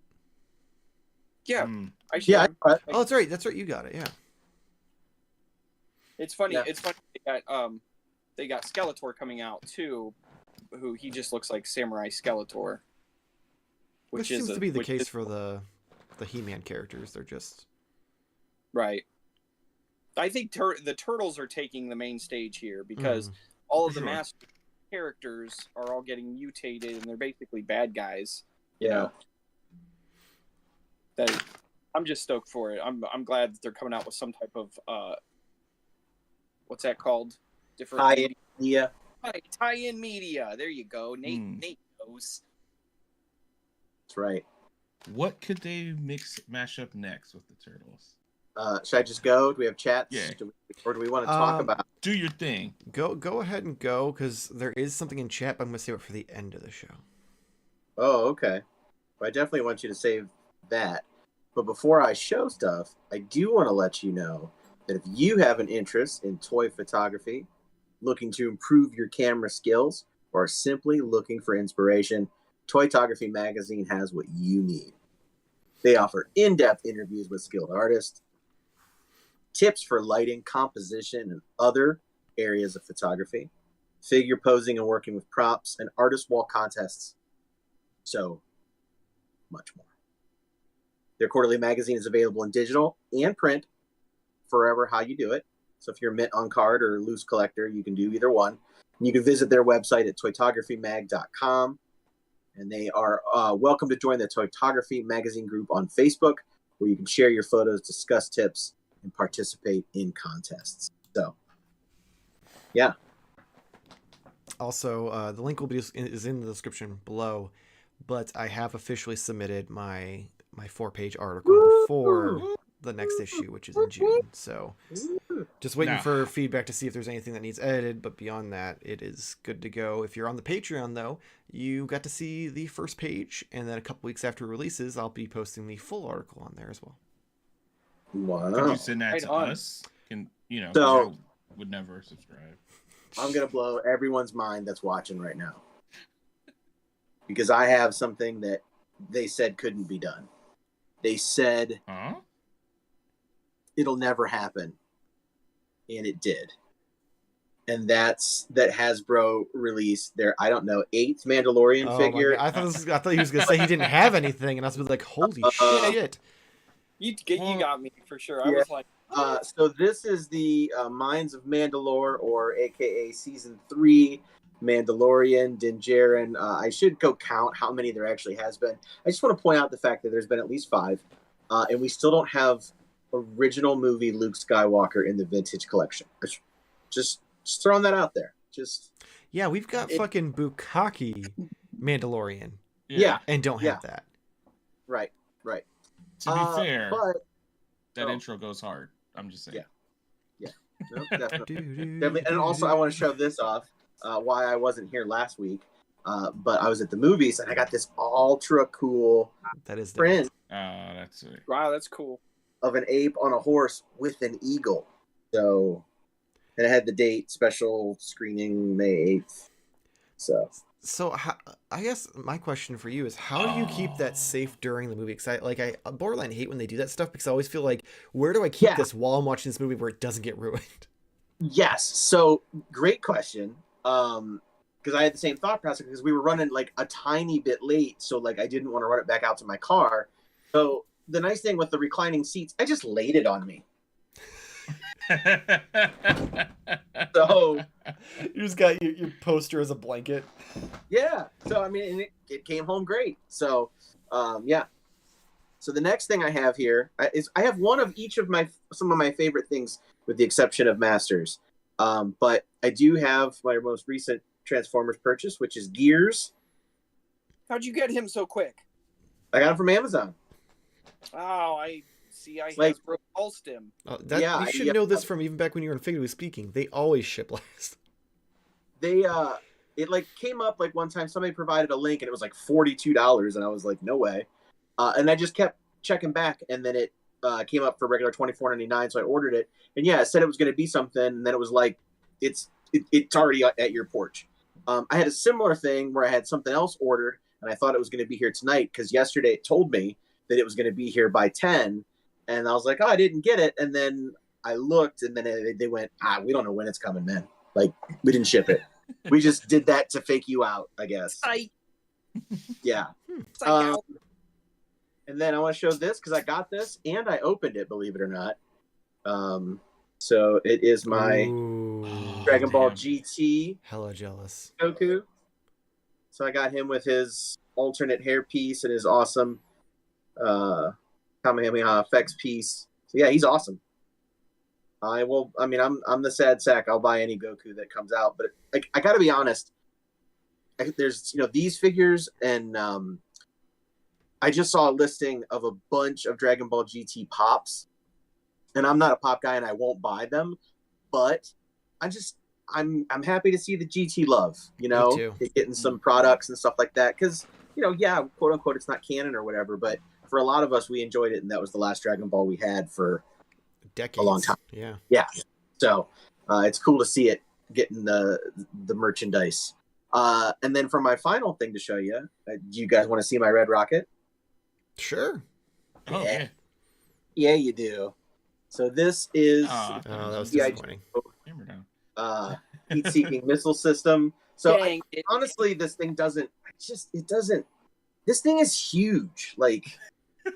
Speaker 4: Yeah,
Speaker 3: Mm.
Speaker 4: I should.
Speaker 2: Yeah,
Speaker 1: Oh, that's right. That's right. You got it. Yeah.
Speaker 4: It's funny.
Speaker 2: Yeah.
Speaker 4: It's funny. They got Skeletor coming out too, who he just looks like Samurai Skeletor.
Speaker 1: Which seems to be the case for the He-Man characters. They're just
Speaker 4: right. I think the Turtles are taking the main stage here because all of
Speaker 3: For
Speaker 4: the
Speaker 3: sure.
Speaker 4: master characters are all getting mutated and they're basically bad guys. You
Speaker 2: Yeah.
Speaker 4: know. That I'm just stoked for it. I'm glad that they're coming out with some type of what's that called? Different
Speaker 2: Tie-in media.
Speaker 4: tie-in media. There you go. Nate
Speaker 3: Hmm.
Speaker 4: Nate knows.
Speaker 2: That's right.
Speaker 3: What could they mash up next with the Turtles?
Speaker 2: Should I just go? Do we have chats?
Speaker 3: Yeah.
Speaker 2: Or do we want to talk about?
Speaker 3: Do your thing.
Speaker 1: go ahead and go, because there is something in chat, but I'm gonna save it for the end of the show.
Speaker 2: Oh, okay. Well, I definitely want you to save that. But before I show stuff, I do want to let you know that if you have an interest in toy photography, looking to improve your camera skills, or simply looking for inspiration, Toytography Magazine has what you need. They offer in-depth interviews with skilled artists, tips for lighting, composition, and other areas of photography, figure posing and working with props, and artist wall contests. So much more. Their quarterly magazine is available in digital and print, forever how you do it. So if you're a mint on card or loose collector, you can do either one. And you can visit their website at toytographymag.com. And they are welcome to join the Toytography Magazine group on Facebook, where you can share your photos, discuss tips, and participate in contests. So, yeah.
Speaker 1: Also, the link is in the description below, but I have officially submitted my 4-page article for the next issue, which is in June. So just waiting
Speaker 3: Now-
Speaker 1: for feedback to see if there's anything that needs edited, but beyond that, it is good to go. If you're on the Patreon, though, you got to see the first page, and then a couple weeks after it releases, I'll be posting the full article on there as well.
Speaker 3: Could
Speaker 2: Wow.
Speaker 3: you send that
Speaker 4: Right
Speaker 3: to
Speaker 4: on.
Speaker 3: us? Can 'cause
Speaker 2: So-
Speaker 3: I would never subscribe.
Speaker 2: I'm going to blow everyone's mind that's watching right now. Because I have something that they said couldn't be done. They said
Speaker 3: Huh?
Speaker 2: it'll never happen. And it did. And that Hasbro released their, I don't know, 8th Mandalorian
Speaker 1: Oh,
Speaker 2: figure.
Speaker 1: my God. I thought he was going to say he didn't have anything, and I was like, holy shit.
Speaker 4: You got me for sure. I
Speaker 2: Yeah.
Speaker 4: was like,
Speaker 2: So this is the Mines of Mandalore, or AKA Season 3 Mandalorian, Din Djarin. I should go count how many there actually has been. I just want to point out the fact that there's been at least 5. And we still don't have original movie Luke Skywalker in the vintage collection. Just throwing that out there.
Speaker 1: Yeah, we've got fucking Bukkake Mandalorian,
Speaker 2: Yeah.
Speaker 1: and don't have that.
Speaker 2: Right.
Speaker 3: To be fair,
Speaker 2: But
Speaker 3: that
Speaker 2: oh.
Speaker 3: intro goes hard. I'm just saying.
Speaker 2: no, definitely. And also, I want to show this off. Why I wasn't here last week. But I was at the movies and I got this ultra cool
Speaker 1: That is dope.
Speaker 2: print
Speaker 3: Oh, that's sweet.
Speaker 4: Wow, that's cool.
Speaker 2: of an ape on a horse with an eagle. So, and it had the date, special screening May 8th.
Speaker 1: So I guess my question for you is, how do you keep that safe during the movie? Because I borderline hate when they do that stuff, because I always feel like, where do I keep this while I'm watching this movie where it doesn't get ruined?
Speaker 2: Yes. So great question. Because I had the same thought process because we were running like a tiny bit late, so like I didn't want to run it back out to my car. So the nice thing with the reclining seats, I just laid it on me. So
Speaker 1: You just got your poster as a blanket.
Speaker 2: yeah. So I mean, and it came home great. So yeah. So the next thing I have here is I have one of each of some of my favorite things, with the exception of Masters. But I do have my most recent Transformers purchase, which is Gears.
Speaker 4: How'd you get him so quick?
Speaker 2: I got it from Amazon.
Speaker 4: Oh, I see. I
Speaker 2: Like-
Speaker 4: Hasbro pulsed him.
Speaker 1: You should know this from even back when you were in Figuratively Speaking. They always ship last.
Speaker 2: They it like came up like one time somebody provided a link and it was like $42 and I was like, no way. And I just kept checking back and then it came up for regular $24.99, so I ordered it. And yeah, it said it was going to be something, and then it was like it's already at your porch. I had a similar thing where I had something else ordered and I thought it was going to be here tonight because yesterday it told me that it was going to be here by 10, and I was like, oh, I didn't get it. And then I looked and then they went, we don't know when it's coming, man. Like, we didn't ship it. We just did that to fake you out, I guess.
Speaker 4: Psych.
Speaker 2: Yeah.
Speaker 4: Psych out.
Speaker 2: And then I want to show this because I got this and I opened it, believe it or not. So it is my Dragon Ball GT
Speaker 1: Hella jealous.
Speaker 2: Goku. So I got him with his alternate hairpiece and his awesome Kamehameha effects piece. So yeah, he's awesome. I'm the sad sack. I'll buy any Goku that comes out, but I got to be honest. There's these figures, and I just saw a listing of a bunch of Dragon Ball GT pops, and I'm not a pop guy, and I won't buy them. But I'm happy to see the GT love.
Speaker 1: Me too.
Speaker 2: Getting some products and stuff like that, because yeah, quote unquote, it's not canon or whatever, but for a lot of us, we enjoyed it, and that was the last Dragon Ball we had for
Speaker 1: decades.
Speaker 2: A long time.
Speaker 1: Yeah.
Speaker 2: So it's cool to see it getting the merchandise. And then for my final thing to show you, do you guys want to see my red rocket?
Speaker 1: Sure.
Speaker 3: Oh, yeah.
Speaker 2: Yeah, you do. So this is
Speaker 1: Oh, that was
Speaker 2: GI
Speaker 1: disappointing.
Speaker 3: Hammer down.
Speaker 2: heat-seeking missile system. So
Speaker 4: Dang it.
Speaker 2: honestly, this thing doesn't. This thing is huge. Like,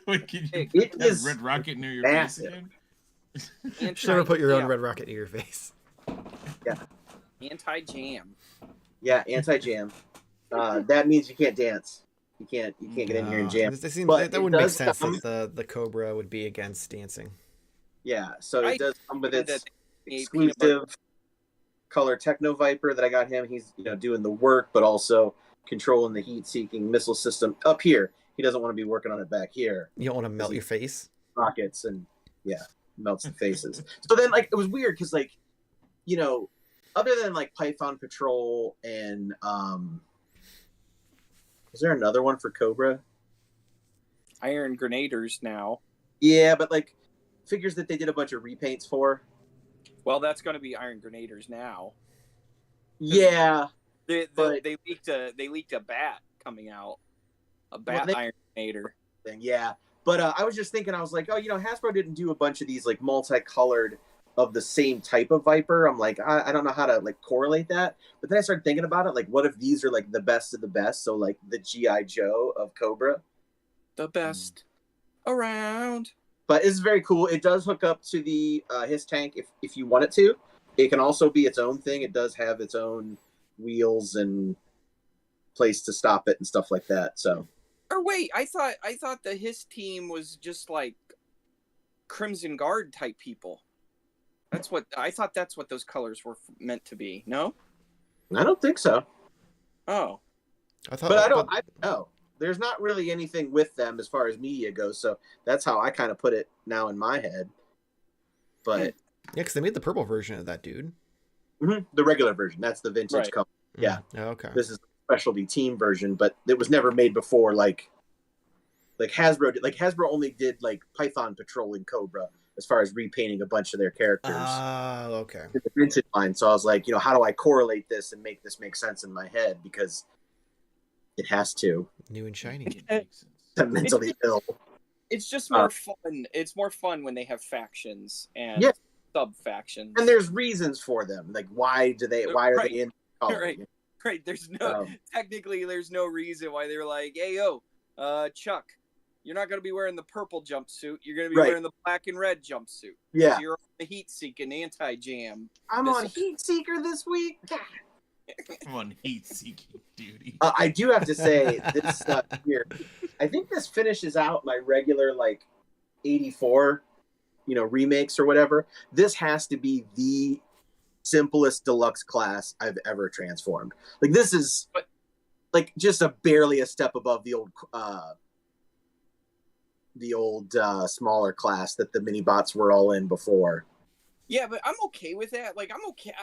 Speaker 3: Wait, can you
Speaker 2: It
Speaker 3: put that
Speaker 2: is
Speaker 3: red rocket near your
Speaker 2: massive.
Speaker 3: face again?
Speaker 1: Should have put your own
Speaker 4: Anti-jam.
Speaker 1: red rocket in your face.
Speaker 4: Anti-jam.
Speaker 2: yeah, anti-jam. That means you can't dance. You can't get in here and jam. But
Speaker 1: That
Speaker 2: it
Speaker 1: wouldn't make
Speaker 2: does
Speaker 1: sense
Speaker 2: come-
Speaker 1: that the Cobra would be against dancing.
Speaker 2: Yeah, so it
Speaker 4: I
Speaker 2: does come with
Speaker 4: That
Speaker 2: its
Speaker 4: they peanut
Speaker 2: exclusive color Techno Viper that I got him. He's doing the work, but also controlling the heat-seeking missile system up here. He doesn't want to be working on it back here.
Speaker 1: You don't want to melt your face?
Speaker 2: Rockets and melts the faces. So then it was weird because other than Python Patrol and is there another one for Cobra?
Speaker 4: Iron Grenaders now.
Speaker 2: Yeah, but figures that they did a bunch of repaints for.
Speaker 4: Well, that's going to be Iron Grenaders now.
Speaker 2: Yeah.
Speaker 4: They
Speaker 2: But-
Speaker 4: leaked a bat coming out. A bat Iron Grenader.
Speaker 2: Thing. Yeah. But I was just thinking, I was like, Hasbro didn't do a bunch of these multicolored of the same type of Viper. I'm like, I don't know how to correlate that. But then I started thinking about it, what if these are the best of the best? So the G.I. Joe of Cobra.
Speaker 4: The best around.
Speaker 2: But it's very cool. It does hook up to the his tank if you want it to. It can also be its own thing. It does have its own wheels and place to stop it and stuff like that. So
Speaker 4: Or wait, I thought the his team was just Crimson Guard type people. That's what I thought. That's what those colors were meant to be. No.
Speaker 2: I don't think so.
Speaker 4: Oh.
Speaker 2: But I don't know. There's not really anything with them as far as media goes. So that's how I kind of put it now in my head. But
Speaker 1: Yeah, because they made the purple version of that dude.
Speaker 2: the regular version. That's the vintage
Speaker 4: Right.
Speaker 2: color. Yeah.
Speaker 1: Oh, okay.
Speaker 2: This is specialty team version, but it was never made before. Like Hasbro did. Like Hasbro only did like Python Patrol and Cobra as far as repainting a bunch of their characters.
Speaker 1: Okay.
Speaker 2: In the vintage line. So I was like, how do I correlate this and make this make sense in my head, because it has to.
Speaker 1: New and shiny.
Speaker 3: It makes sense.
Speaker 2: I'm mentally ill.
Speaker 4: It's just more fun. It's more fun when they have factions and
Speaker 2: Yeah.
Speaker 4: sub factions.
Speaker 2: And there's reasons for them. Like why are
Speaker 4: Right.
Speaker 2: they in color?
Speaker 4: Right. Right. There's no technically there's no reason why they were like, hey yo, Chuck, you're not gonna be wearing the purple jumpsuit. You're gonna be wearing the black and red jumpsuit.
Speaker 2: Yeah.
Speaker 4: You're on the heat seeking anti-jam.
Speaker 2: I'm on Heat Seeker this week.
Speaker 3: I'm on heat seeking duty.
Speaker 2: I do have to say this here. I think this finishes out my regular like 84, remakes or whatever. This has to be the simplest deluxe class I've ever transformed. Like this is like just barely a step above the old smaller class that the mini bots were all in before.
Speaker 4: Yeah, but I'm okay with that. Like I'm okay.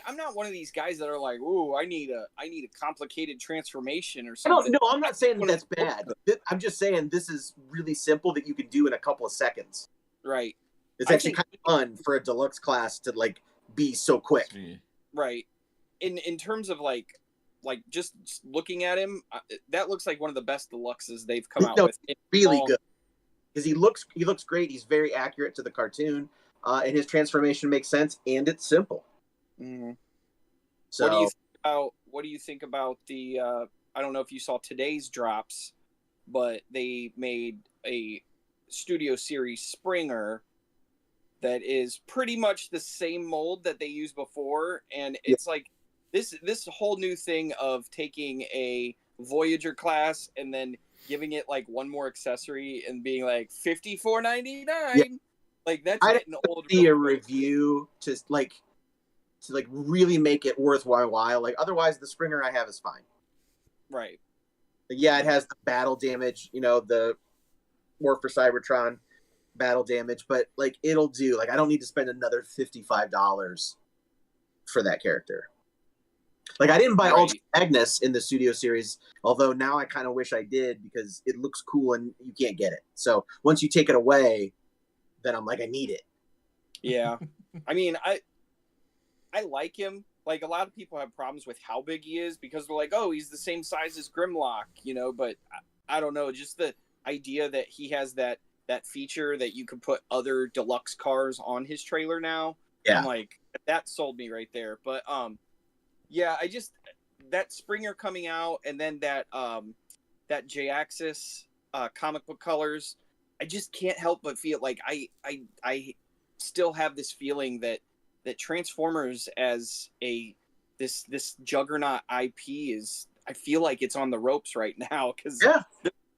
Speaker 4: I'm not one of these guys that are like, "Ooh, I need a complicated transformation or something."
Speaker 2: No, I'm not saying that's bad. I'm just saying this is really simple that you can do in a couple of seconds.
Speaker 4: Right.
Speaker 2: It's actually kind of fun for a deluxe class to like be so quick.
Speaker 4: Right. In terms of like just looking at him, that looks like one of the best deluxes they've come out with.
Speaker 2: Really good. Because he looks great. He's very accurate to the cartoon. And his transformation makes sense, and it's simple.
Speaker 4: Mm-hmm.
Speaker 2: So,
Speaker 4: what do you think about the? I don't know if you saw today's drops, but they made a Studio Series Springer that is pretty much the same mold that they used before, and it's like this whole new thing of taking a Voyager class and then giving it like one more accessory and being like $54.99. Yeah. Like that's getting old.
Speaker 2: See a review to really make it worthwhile. Like otherwise, the Springer I have is fine.
Speaker 4: Right.
Speaker 2: But yeah, it has the battle damage. The War for Cybertron battle damage, but like it'll do. Like I don't need to spend another $55 for that character. Like I didn't buy Ultra Magnus in the Studio Series, although now I kind of wish I did because it looks cool and you can't get it. So once you take it away, then I'm like, I need it.
Speaker 4: Yeah. I mean, I like him. Like a lot of people have problems with how big he is because they're like, oh, he's the same size as Grimlock, but I don't know. Just the idea that he has that feature that you can put other deluxe cars on his trailer now. Yeah. I'm like, that sold me right there. But yeah, that Springer coming out and then that J-Axis comic book colors, I just can't help but feel like I still have this feeling that Transformers as this juggernaut IP is, I feel like it's on the ropes right now because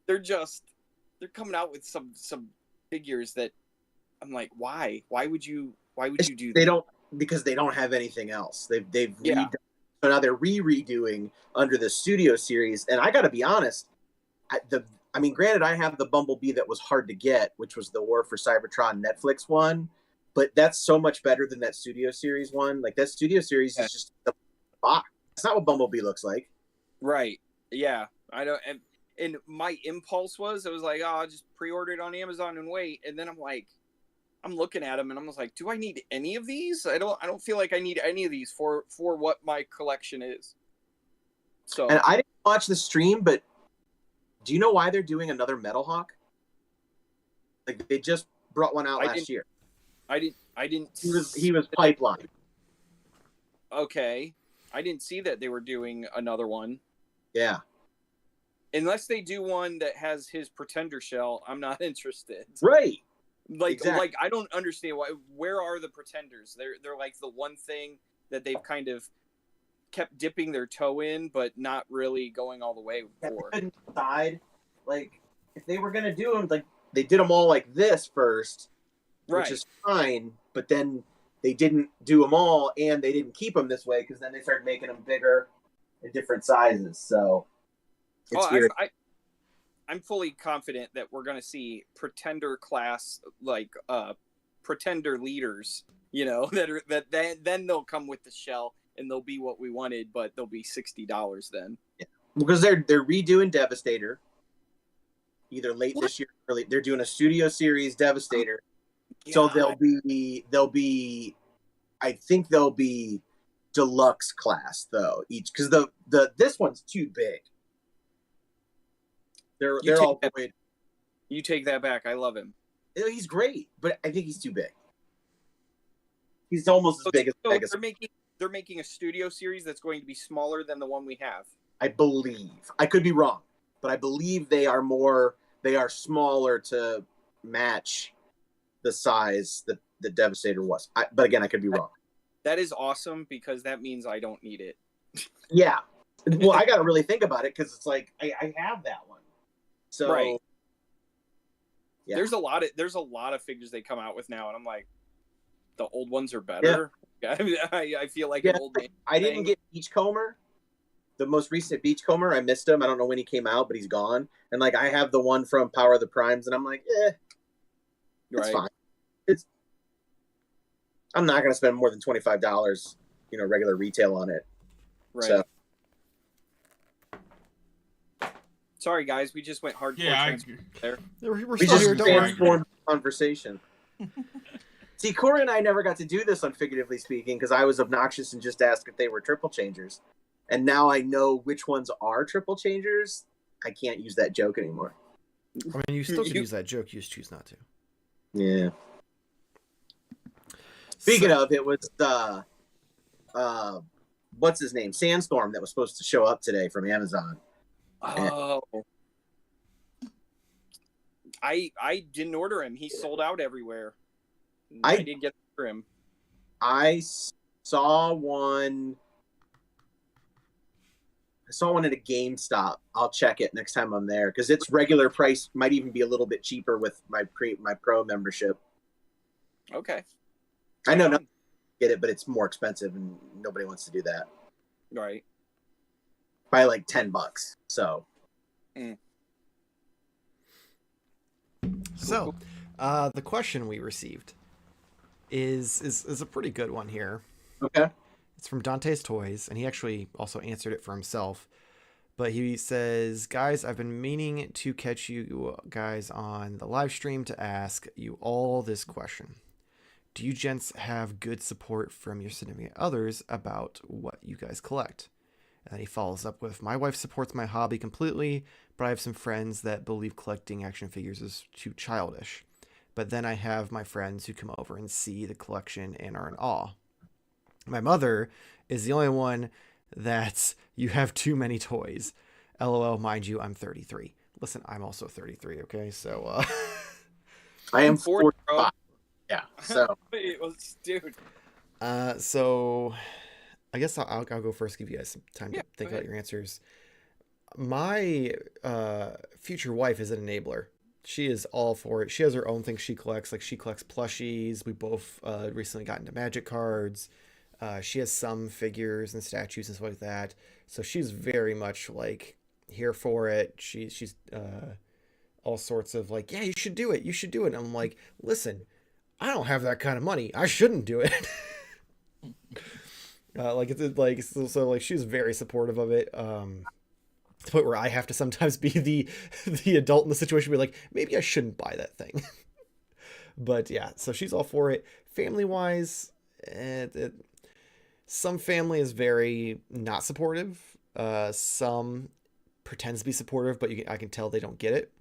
Speaker 4: they're coming out with some figures that I'm like, why would you do that?
Speaker 2: Because they don't have anything else. They've redone, so now they're redoing under the Studio Series, and I got to be honest, granted, I have the Bumblebee that was hard to get, which was the War for Cybertron Netflix one, but that's so much better than that Studio Series one. Like, that Studio Series is just a box. That's not what Bumblebee looks like.
Speaker 4: Right. Yeah. I don't. And my impulse was, I was like, oh, I'll just pre-order it on Amazon and wait. And then I'm like, I'm looking at them and I'm just like, do I need any of these? I don't feel like I need any of these for what my collection is. So.
Speaker 2: And I didn't watch the stream, but do you know why they're doing another Metal Hawk? Like, they just brought one out last year.
Speaker 4: I didn't.
Speaker 2: He was pipeline.
Speaker 4: Okay, I didn't see that they were doing another one.
Speaker 2: Yeah.
Speaker 4: Unless they do one that has his Pretender shell, I'm not interested.
Speaker 2: Right.
Speaker 4: Like I don't understand why. Where are the Pretenders? They're like the one thing that they've kind of kept dipping their toe in, but not really going all the way for.
Speaker 2: Couldn't decide. Like, if they were gonna do them, like they did them all like this first, which is fine. But then they didn't do them all, and they didn't keep them this way because then they started making them bigger in different sizes. So it's weird.
Speaker 4: I'm fully confident that we're going to see Pretender class, like Pretender leaders, then they'll come with the shell and they'll be what we wanted, but they'll be $60 then.
Speaker 2: Yeah. because they're redoing Devastator, either late
Speaker 4: What?
Speaker 2: this year, or early. They're doing a studio series Devastator. So
Speaker 4: God.
Speaker 2: they'll be, I think they'll be deluxe class though each, because the this one's too big. They're all void.
Speaker 4: You take that back. I love him.
Speaker 2: He's great, but I think he's too big. He's almost as big as
Speaker 4: So
Speaker 2: Pegasus.
Speaker 4: they're making a studio series that's going to be smaller than the one we have.
Speaker 2: I believe. I could be wrong, but I believe they are smaller to match the size that the Devastator was. But again, I could be wrong.
Speaker 4: That is awesome because that means I don't need it.
Speaker 2: Yeah. Well, I got to really think about it because it's like I have that one. So
Speaker 4: Right.
Speaker 2: Yeah.
Speaker 4: There's a lot of figures they come out with now, and I'm like, the old ones are better. Yeah. I feel like an old man.
Speaker 2: I didn't get Beachcomber. The most recent Beachcomber, I missed him. I don't know when he came out, but he's gone. And like I have the one from Power of the Primes, and I'm like, it's fine. I'm not going to spend more than $25, regular retail on it.
Speaker 4: Right.
Speaker 2: So.
Speaker 4: Sorry, guys, we just went hardcore.
Speaker 3: Yeah, I agree.
Speaker 4: There.
Speaker 1: We're
Speaker 2: We
Speaker 1: still
Speaker 2: just
Speaker 1: here. Don't worry.
Speaker 2: transformed the conversation. See, Corey and I never got to do this on Figuratively Speaking because I was obnoxious and just asked if they were triple changers. And now I know which ones are triple changers. I can't use that joke anymore.
Speaker 1: I mean, you still could use that joke. You just choose not to.
Speaker 2: Yeah. Speaking of, it was what's his name? Sandstorm that was supposed to show up today from Amazon.
Speaker 4: Oh. I didn't order him. He sold out everywhere. I didn't get for him.
Speaker 2: I saw one. I saw one at a GameStop. I'll check it next time I'm there because its regular price might even be a little bit cheaper with my pro membership.
Speaker 4: Okay.
Speaker 2: I know not get it, but it's more expensive and nobody wants to do that.
Speaker 4: Right.
Speaker 2: By like $10. So.
Speaker 1: So, the question we received is a pretty good one here.
Speaker 2: Okay.
Speaker 1: It's from Dante's Toys, and he actually also answered it for himself. But he says, guys, I've been meaning to catch you guys on the live stream to ask you all this question. Do you gents have good support from your significant others about what you guys collect? And then he follows up with, my wife supports my hobby completely, but I have some friends that believe collecting action figures is too childish. But then I have my friends who come over and see the collection and are in awe. My mother is the only one that's, you have too many toys. LOL, mind you, I'm 33. Listen, I'm also 33, okay? So,
Speaker 2: I am
Speaker 4: 45.
Speaker 2: 45. Yeah, so.
Speaker 4: It was, dude.
Speaker 1: So I guess I'll go first, give you guys some time to think about your answers. My future wife is an enabler. She is all for it. She has her own things she collects. Like, she collects plushies. We both recently got into magic cards. She has some figures and statues and stuff like that. So she's very much like here for it. She's all sorts of like, yeah, you should do it. You should do it. And I'm like, listen, I don't have that kind of money. I shouldn't do it. So she's very supportive of it. To the point where I have to sometimes be the adult in the situation, be like, maybe I shouldn't buy that thing. But yeah, so she's all for it. Family wise, some family is very not supportive. Some pretends to be supportive, but I can tell they don't get it.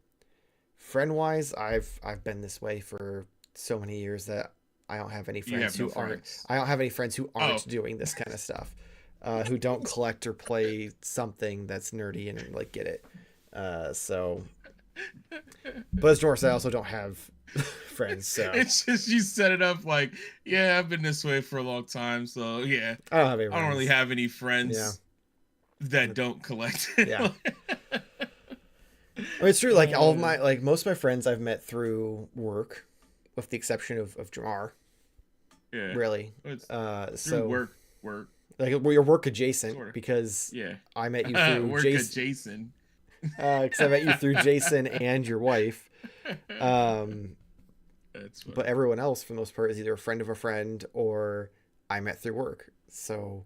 Speaker 1: Friend wise, I've been this way for so many years that I don't have any friends who aren't. I don't have any friends who aren't doing this kind of stuff. Who don't collect or play something that's nerdy and like get it. But as Doris, I also don't have friends. So
Speaker 3: it's just, you set it up like, yeah, I've been this way for a long time. So yeah,
Speaker 1: I don't have any friends.
Speaker 3: I don't really have any friends that don't collect.
Speaker 1: Yeah. I mean, it's true. Like all of my, like most of my friends I've met through work, with the exception of Jamar.
Speaker 3: Yeah.
Speaker 1: Really.
Speaker 3: So work.
Speaker 1: Like, well, you're work adjacent
Speaker 3: Sort of.
Speaker 1: Because
Speaker 3: Yeah.
Speaker 1: I met you through
Speaker 3: work
Speaker 1: Jason.
Speaker 3: adjacent.
Speaker 1: Because I met you through Jason and your wife.
Speaker 3: That's funny.
Speaker 1: But everyone else, for the most part, is either a friend of a friend or I met through work. So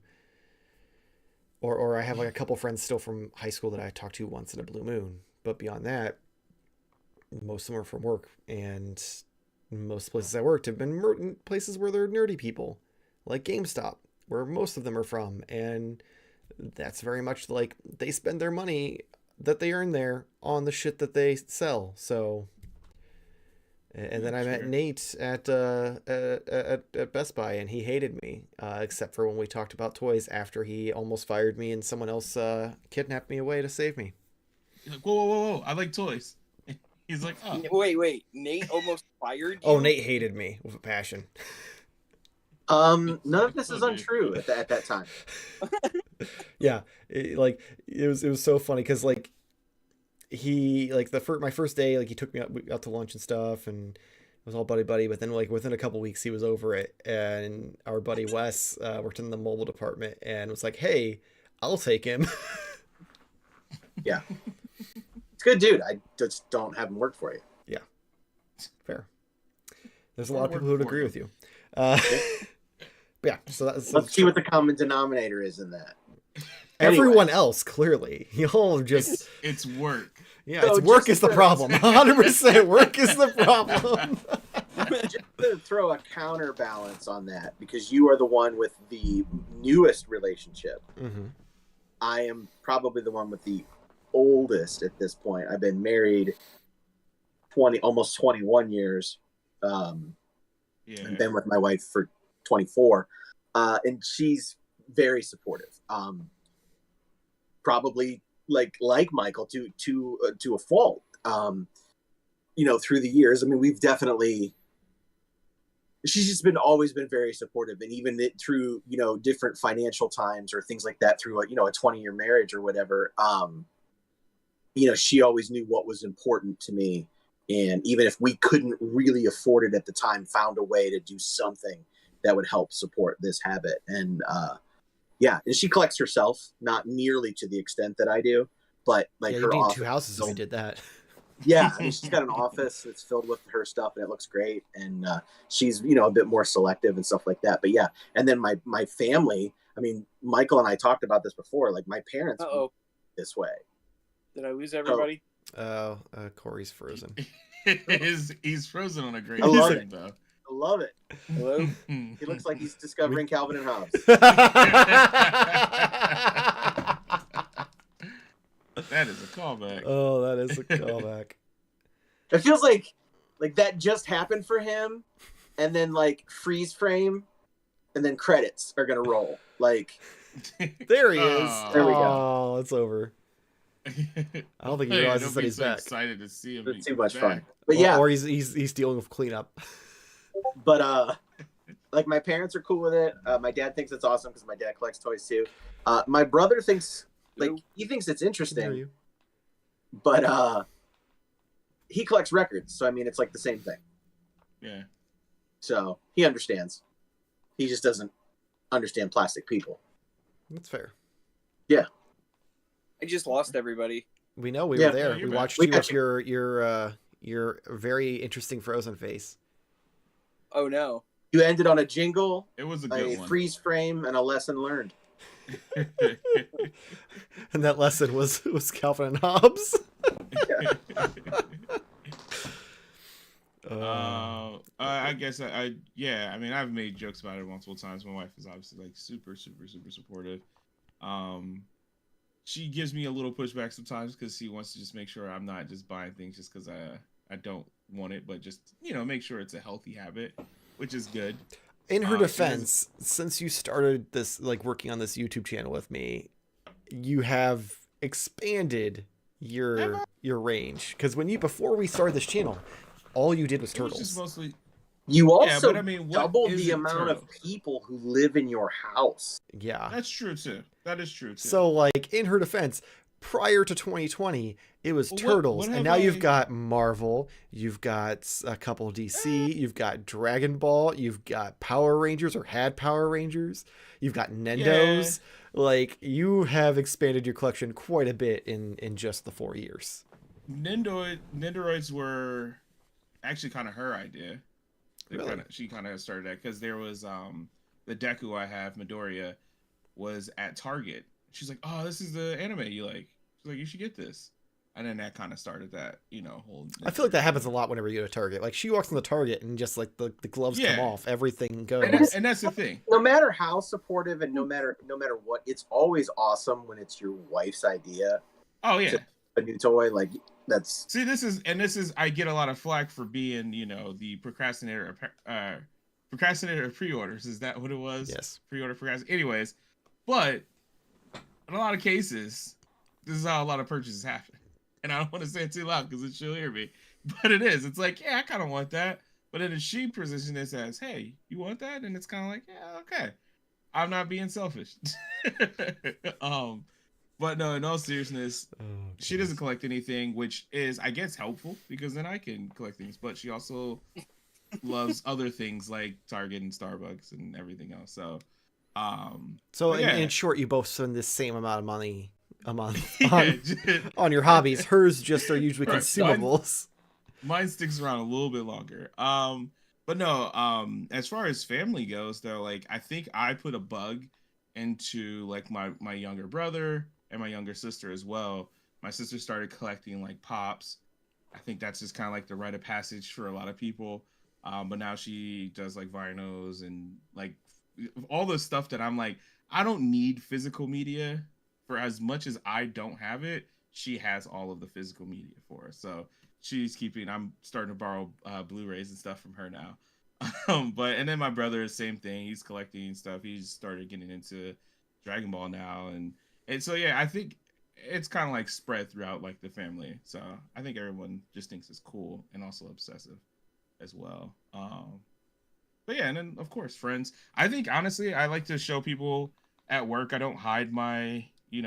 Speaker 1: or I have like a couple friends still from high school that I talk to once in a blue moon. But beyond that, most of them are from work, and most places I worked have been places where they're nerdy people, like GameStop, where most of them are from, and that's very much like they spend their money that they earn there on the shit that they sell. So, and then I met Nate at Best Buy, and he hated me, except for when we talked about toys after he almost fired me and someone else kidnapped me away to save me.
Speaker 3: He's like, whoa, I like toys. He's like, oh.
Speaker 4: Wait, Nate almost fired you?
Speaker 1: Oh, Nate hated me with a passion.
Speaker 2: None of this is untrue at that time.
Speaker 1: Yeah, it was so funny because like he like my first day, like he took me out to lunch and stuff, and it was all buddy, but then like within a couple weeks he was over it, and our buddy Wes worked in the mobile department and was like, hey, I'll take him.
Speaker 2: Yeah, it's good, dude. I just don't have him work for you.
Speaker 1: Yeah, fair. There's a lot of people who would agree with you. But yeah, so
Speaker 2: let's see what the common denominator is in that.
Speaker 1: Everyone else, clearly, y'all are just
Speaker 3: it's work.
Speaker 1: Yeah, so it's work is the problem. 100% work is the problem.
Speaker 2: Just to throw a counterbalance on that, because you are the one with the newest relationship.
Speaker 1: Mm-hmm.
Speaker 2: I am probably the one with the oldest at this point. I've been married almost 21 years. I've been with my wife for 24, and she's very supportive. Probably like Michael to a fault. Through the years, I mean, we've definitely. She's just always been very supportive, and even through different financial times or things like that, through a 20-year marriage or whatever. She always knew what was important to me, and even if we couldn't really afford it at the time, found a way to do something that would help support this habit. And and she collects herself, not nearly to the extent that I do, but like her office.
Speaker 1: 2 houses if we did that.
Speaker 2: Yeah, I mean, she's got an office that's filled with her stuff, and it looks great. And she's a bit more selective and stuff like that. But yeah, and then my family. I mean, Michael and I talked about this before. Like my parents this way.
Speaker 4: Did I lose everybody?
Speaker 1: Oh, Corey's frozen.
Speaker 3: He's frozen on a great
Speaker 2: thing,
Speaker 3: though.
Speaker 2: I love it. Hello? He looks like he's discovering Calvin and Hobbes.
Speaker 3: That is a callback.
Speaker 1: Oh, that is a callback.
Speaker 2: It feels like that just happened for him, and then like freeze frame, and then credits are gonna roll. Like
Speaker 1: there he is.
Speaker 2: There we go.
Speaker 1: Oh, it's over. I don't think he realizes that he's back.
Speaker 3: Excited to see him.
Speaker 2: It's too much fun. But yeah,
Speaker 1: or he's dealing with cleanup.
Speaker 2: But like my parents are cool with it. My dad thinks it's awesome because my dad collects toys too. My brother thinks he thinks it's interesting, but he collects records. So I mean, it's like the same thing.
Speaker 3: Yeah.
Speaker 2: So he understands. He just doesn't understand plastic people.
Speaker 1: That's fair.
Speaker 2: Yeah.
Speaker 4: I just lost everybody.
Speaker 1: We know we were there.
Speaker 3: Yeah,
Speaker 1: we watched you with your very interesting frozen face.
Speaker 4: Oh no!
Speaker 2: You ended on a jingle.
Speaker 3: It was a good
Speaker 2: one. Freeze frame and a lesson learned.
Speaker 1: And that lesson was Calvin and Hobbes.
Speaker 3: I guess I mean, I've made jokes about it multiple times. My wife is obviously like super supportive. She gives me a little pushback sometimes because she wants to just make sure I'm not just buying things just because I don't want it, but just make sure it's a healthy habit, which is good.
Speaker 1: In her defense, since you started this working on this YouTube channel with me, you have expanded your range, because before we started this channel, all you did was turtles.
Speaker 3: Just mostly.
Speaker 2: You also doubled the amount of people who live in your house.
Speaker 1: Yeah,
Speaker 3: that's true too. That is true too.
Speaker 1: So in her defense, prior to 2020, it was turtles, and now you've got Marvel, you've got a couple of DC, you've got Dragon Ball, you've got Power Rangers or had Power Rangers, you've got Nendos. You have expanded your collection quite a bit in just the 4 years.
Speaker 3: Nendoroids were actually kind of her idea.
Speaker 1: Really?
Speaker 3: She kind of started that because there was the Deku I have, Midoriya, was at Target. she's like, "Oh, this is the anime you like." She's like, "You should get this." And then that kind of started that, whole.
Speaker 1: I feel like that happens a lot whenever you go to Target. Like she walks in the Target and just like the gloves come off, everything goes.
Speaker 3: And that's the thing.
Speaker 2: No matter how supportive and no matter what, it's always awesome when it's your wife's idea.
Speaker 3: Oh yeah,
Speaker 2: a new toy, like that's.
Speaker 3: See, this is I get a lot of flack for being the procrastinator of pre-orders. Is that what it was?
Speaker 1: Yes.
Speaker 3: Pre-order procrastinator. Anyways, but in a lot of cases, this is how a lot of purchases happen. And I don't want to say it too loud because she'll hear me. But it is. It's like, yeah, I kind of want that. But then she positions this as, hey, you want that? And it's kind of like, yeah, okay. I'm not being selfish. But no, in all seriousness, she doesn't collect anything, which is, I guess, helpful because then I can collect things. But she also loves other things like Target and Starbucks and everything else. So,
Speaker 1: in short, you both spend the same amount of money a month on your hobbies. Hers just are usually consumables.
Speaker 3: Mine sticks around a little bit longer. But no, as far as family goes, though, like I think I put a bug into like my younger brother and my younger sister as well. My sister started collecting like pops. I think that's just kind of like the rite of passage for a lot of people. But now she does like vinyls and like all the stuff that I'm like, I don't need physical media. For as much as I don't have it, she has all of the physical media for us. So I'm starting to borrow Blu-rays and stuff from her now. And then my brother is same thing. He's collecting stuff. He's started getting into Dragon Ball now. And so, yeah, I think it's kind of like spread throughout like the family. So I think everyone just thinks it's cool and also obsessive as well. But yeah, and then of course, friends. I think honestly, I like to show people at work. I don't hide my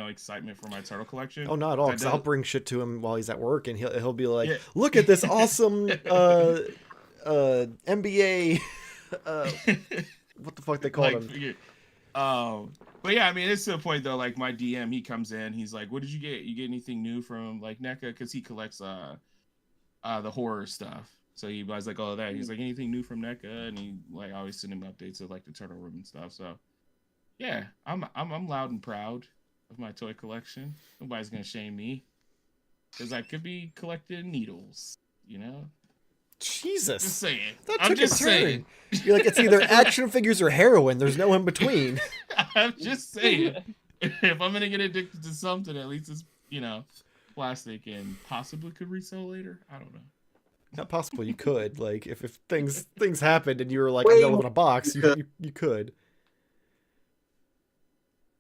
Speaker 3: excitement for my turtle collection.
Speaker 1: Oh, not at all. Because I'll bring shit to him while he's at work, and he'll be like,
Speaker 3: yeah.
Speaker 1: "Look at this awesome NBA." What the fuck they call him?
Speaker 3: But yeah, I mean, it's to the point though. Like my DM, he comes in, he's like, "What did you get? You get anything new from like NECA?" Because he collects the horror stuff. So he buys like all of that. He's like, "Anything new from NECA?" And he like always send him updates of like the turtle room and stuff. So yeah, I'm loud and proud of my toy collection. Nobody's gonna shame me because I could be collecting needles,
Speaker 1: Jesus,
Speaker 3: just saying.
Speaker 1: I'm just saying. You're like, it's either action figures or heroin. There's no in between.
Speaker 3: I'm just saying. If I'm gonna get addicted to something, at least it's plastic and possibly could resell later. I don't know.
Speaker 1: Not possible. You could like if things happened and you were like, I'm gonna open a box. You could.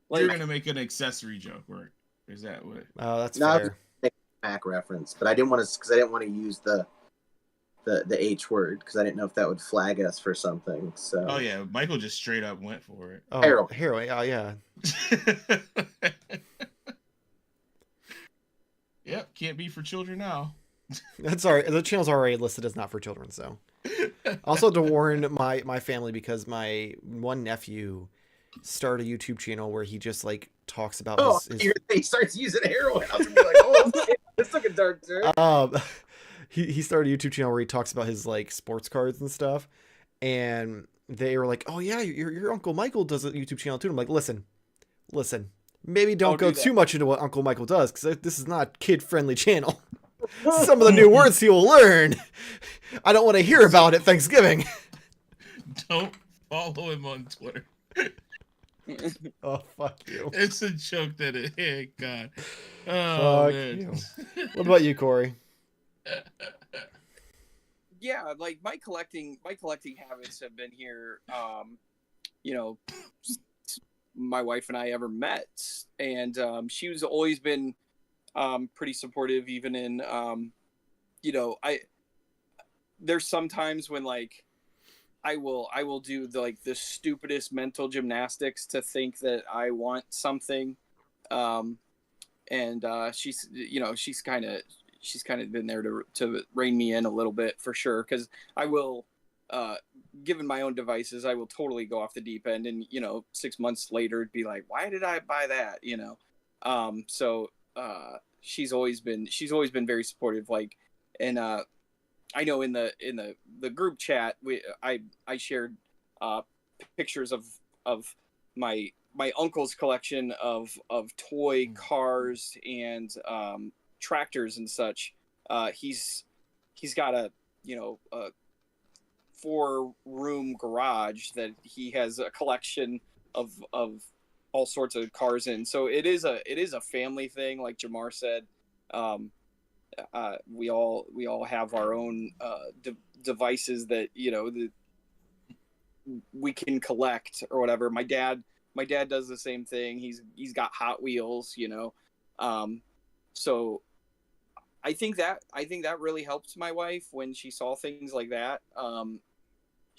Speaker 3: You're gonna make an accessory joke, or is that what?
Speaker 1: Oh, that's fair.
Speaker 2: Mac reference, but I didn't want to use the H word because I didn't know if that would flag us for something. So.
Speaker 3: Oh yeah, Michael just straight up went for it.
Speaker 1: Oh, heroin. Oh yeah.
Speaker 3: Yep, can't be for children now.
Speaker 1: That's all right. The channel's already listed as not for children, so. Also to warn my family because my one nephew started a YouTube channel where he just like talks about his...
Speaker 2: he starts using heroin. I was gonna be like, oh, this took a dark turn.
Speaker 1: He started a YouTube channel where he talks about his like sports cards and stuff, and they were like, "Oh yeah, your Uncle Michael does a YouTube channel too." And I'm like, listen, maybe don't go too much into what Uncle Michael does because this is not a kid-friendly channel. Some of the new words he will learn, I don't want to hear about at Thanksgiving.
Speaker 3: Don't follow him on Twitter.
Speaker 1: Oh, fuck you.
Speaker 3: It's a joke that God.
Speaker 1: Oh, fuck man. You. What about you, Corey?
Speaker 4: Yeah, like my collecting habits have been here, my wife and I ever met. And she's always been pretty supportive, even in, there's sometimes when like, I will do the stupidest mental gymnastics to think that I want something, and she's kind of been there to rein me in a little bit for sure, because I will, given my own devices, I will totally go off the deep end, and 6 months later it'd be like, why did I buy that? So she's always been very supportive, like, and I know in the group chat I shared pictures of my uncle's collection of toy cars and tractors and such. He's got a a 4-room garage that he has a collection of all sorts of cars in. So it is a family thing, like Jamar said. We all have our own devices that that we can collect or whatever. My dad does the same thing. He's got Hot Wheels, so I think that really helped my wife when she saw things like that.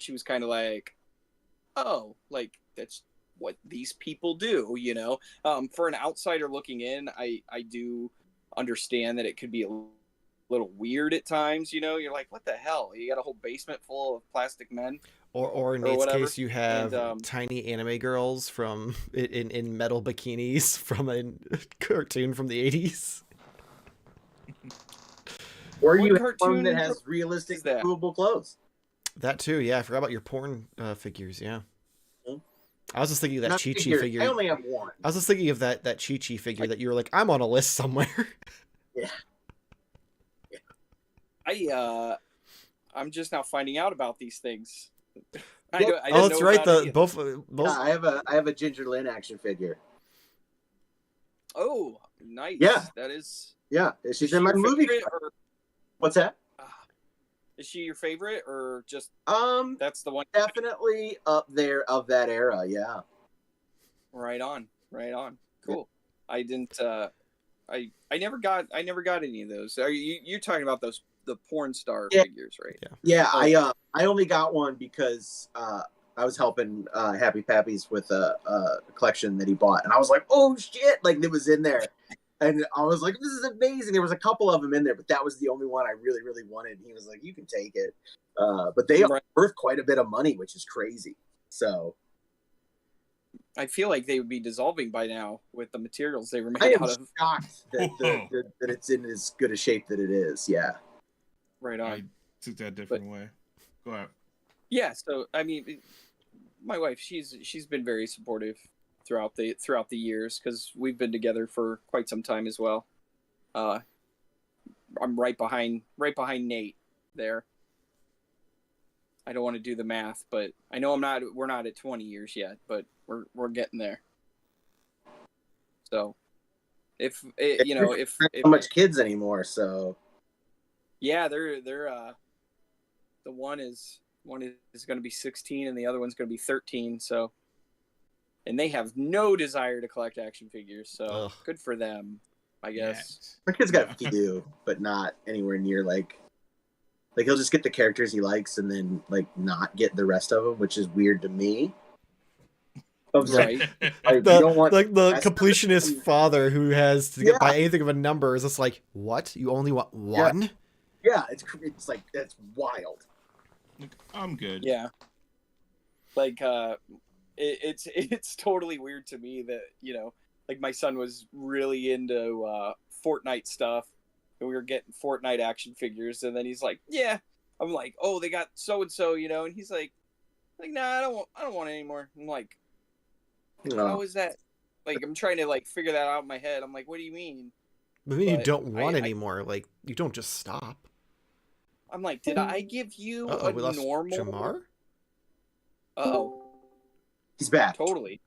Speaker 4: She was kind of like, oh, like that's what these people do, For an outsider looking in, I do understand that it could be a little weird at times, you're like, what the hell? You got a whole basement full of plastic men.
Speaker 1: Or in
Speaker 4: Or
Speaker 1: Nate's
Speaker 4: whatever.
Speaker 1: case, you have
Speaker 4: And,
Speaker 1: tiny anime girls from in metal bikinis from a cartoon from the 80s.
Speaker 2: Or
Speaker 4: What
Speaker 2: you have one
Speaker 4: cartoon
Speaker 2: that has
Speaker 4: is
Speaker 2: realistic,
Speaker 4: that?
Speaker 2: movable clothes.
Speaker 1: That too, yeah. I forgot about your porn figures, yeah.
Speaker 2: Hmm?
Speaker 1: I was just thinking of that
Speaker 2: Not
Speaker 1: Chi-Chi
Speaker 2: figures.
Speaker 1: figure.
Speaker 2: I only have one.
Speaker 1: I was just thinking of that Chi-Chi figure that you were like, I'm on a list somewhere.
Speaker 2: Yeah.
Speaker 4: I'm just now finding out about these things. I
Speaker 2: Yep.
Speaker 4: didn't
Speaker 1: Oh, that's
Speaker 4: know
Speaker 1: right.
Speaker 4: about
Speaker 1: The
Speaker 4: any of
Speaker 1: both
Speaker 4: them.
Speaker 2: I have a Ginger Lynn action figure.
Speaker 4: Oh, nice.
Speaker 2: Yeah.
Speaker 4: That is.
Speaker 2: Yeah,
Speaker 4: Is
Speaker 2: she's
Speaker 4: she
Speaker 2: in my
Speaker 4: your
Speaker 2: movie.
Speaker 4: favorite, or
Speaker 2: What's that?
Speaker 4: is she your favorite, or just that's the one?
Speaker 2: Definitely up there of that era. Yeah.
Speaker 4: Right on. Cool. I didn't. I never got any of those. Are you're talking about the porn star figures, right?
Speaker 2: Yeah.
Speaker 4: Oh.
Speaker 2: I only got one because I was helping Happy Pappies with a collection that he bought, and I was like, oh shit! Like it was in there, and I was like, this is amazing. There was a couple of them in there, but that was the only one I really really wanted. And he was like, you can take it, but they are worth quite a bit of money, which is crazy. So.
Speaker 4: I feel like they would be dissolving by now with the materials they were made
Speaker 2: I am
Speaker 4: out of.
Speaker 2: shocked that it's in as good a shape that it is. Yeah.
Speaker 4: Right on.
Speaker 3: I took that different way. Go ahead.
Speaker 4: Yeah, so I mean, my wife, she's been very supportive throughout the years because we've been together for quite some time as well. I'm right behind Nate there. I don't want to do the math, but I know we're not at 20 years yet, but we're getting there. So if
Speaker 2: not much kids anymore, so
Speaker 4: yeah, they're the one is going to be 16 and the other one's going to be 13, so and they have no desire to collect action figures, so good for them, I guess.
Speaker 2: My kid's got a few, but not anywhere near like he'll just get the characters he likes and then like not get the rest of them, which is weird to me.
Speaker 4: Right.
Speaker 1: The completionist father who has to get by anything of a number is just like, what? You only want one?
Speaker 2: Yeah, it's like that's wild.
Speaker 3: I'm good.
Speaker 4: Yeah. Like it's totally weird to me that, like my son was really into Fortnite stuff and we were getting Fortnite action figures and then he's like, yeah. I'm like, oh, they got so and so, and he's like, nah, I don't want it anymore. I'm like, how is that? Like, I'm trying to like figure that out in my head. I'm like, what do you mean?
Speaker 1: But then you don't want anymore. Like, you don't just stop.
Speaker 4: I'm like, did I give you
Speaker 1: we lost
Speaker 4: normal?
Speaker 1: Jamar?
Speaker 4: Uh-oh.
Speaker 2: He's back.
Speaker 4: Totally.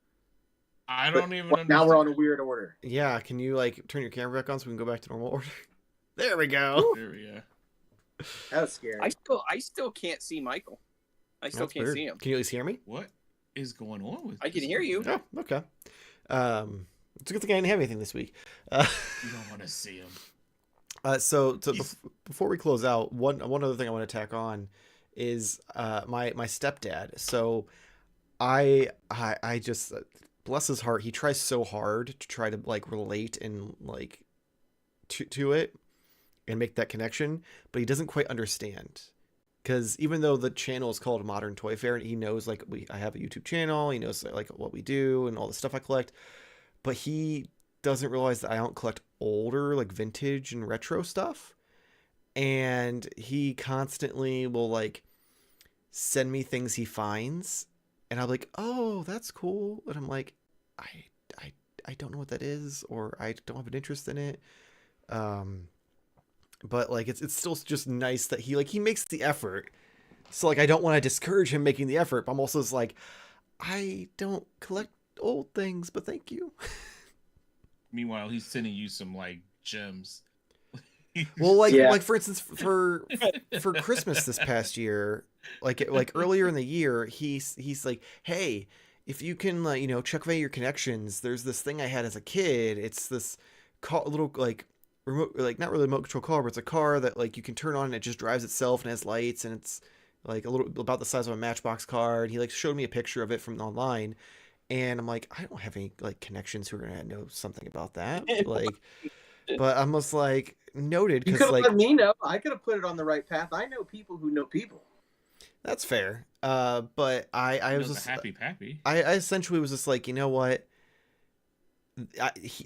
Speaker 3: I don't even understand.
Speaker 2: Now we're on a weird order.
Speaker 1: Yeah, can you like turn your camera back on so we can go back to normal order? There we go.
Speaker 3: There we go.
Speaker 2: That was scary.
Speaker 4: I still can't see Michael. I still can't see him.
Speaker 1: Can you at least hear me?
Speaker 3: What is going on with
Speaker 4: I can hear you.
Speaker 1: Oh, okay. It's a good thing I didn't have anything this week.
Speaker 3: You don't want to see him.
Speaker 1: So before we close out, one other thing I want to tack on is my stepdad. So I just bless his heart, he tries so hard to try to like relate and like to it and make that connection, but he doesn't quite understand. Because even though the channel is called Modern Toy Fair, and he knows like I have a YouTube channel, he knows like what we do and all the stuff I collect, but he doesn't realize that I don't collect older like vintage and retro stuff. And he constantly will like send me things he finds, And I'm like, oh, that's cool. And I'm like, I, I, I don't know what that is, or I don't have an interest in it. But like, it's still just nice that he makes the effort. So like, I don't want to discourage him making the effort, but I'm also just like, I don't collect old things, but thank you.
Speaker 3: Meanwhile, he's sending you some like gems.
Speaker 1: Well, like
Speaker 2: Yeah.
Speaker 1: like for instance, for Christmas this past year, like earlier in the year, he's like, hey, if you can check away your connections, there's this thing I had as a kid. It's this little like remote, like not really remote control car, but it's a car that like you can turn on and it just drives itself and has lights, and it's like a little about the size of a Matchbox car. And he like showed me a picture of it from online, and I'm like, I don't have any like connections who are gonna know something about that, like. But I'm just like noted
Speaker 2: You
Speaker 1: because
Speaker 2: could have
Speaker 1: like
Speaker 2: let me know. I could have put it on the right path. I know people who know people.
Speaker 1: that's fair. But I was just
Speaker 3: happy pappy.
Speaker 1: I essentially was just like, you know what?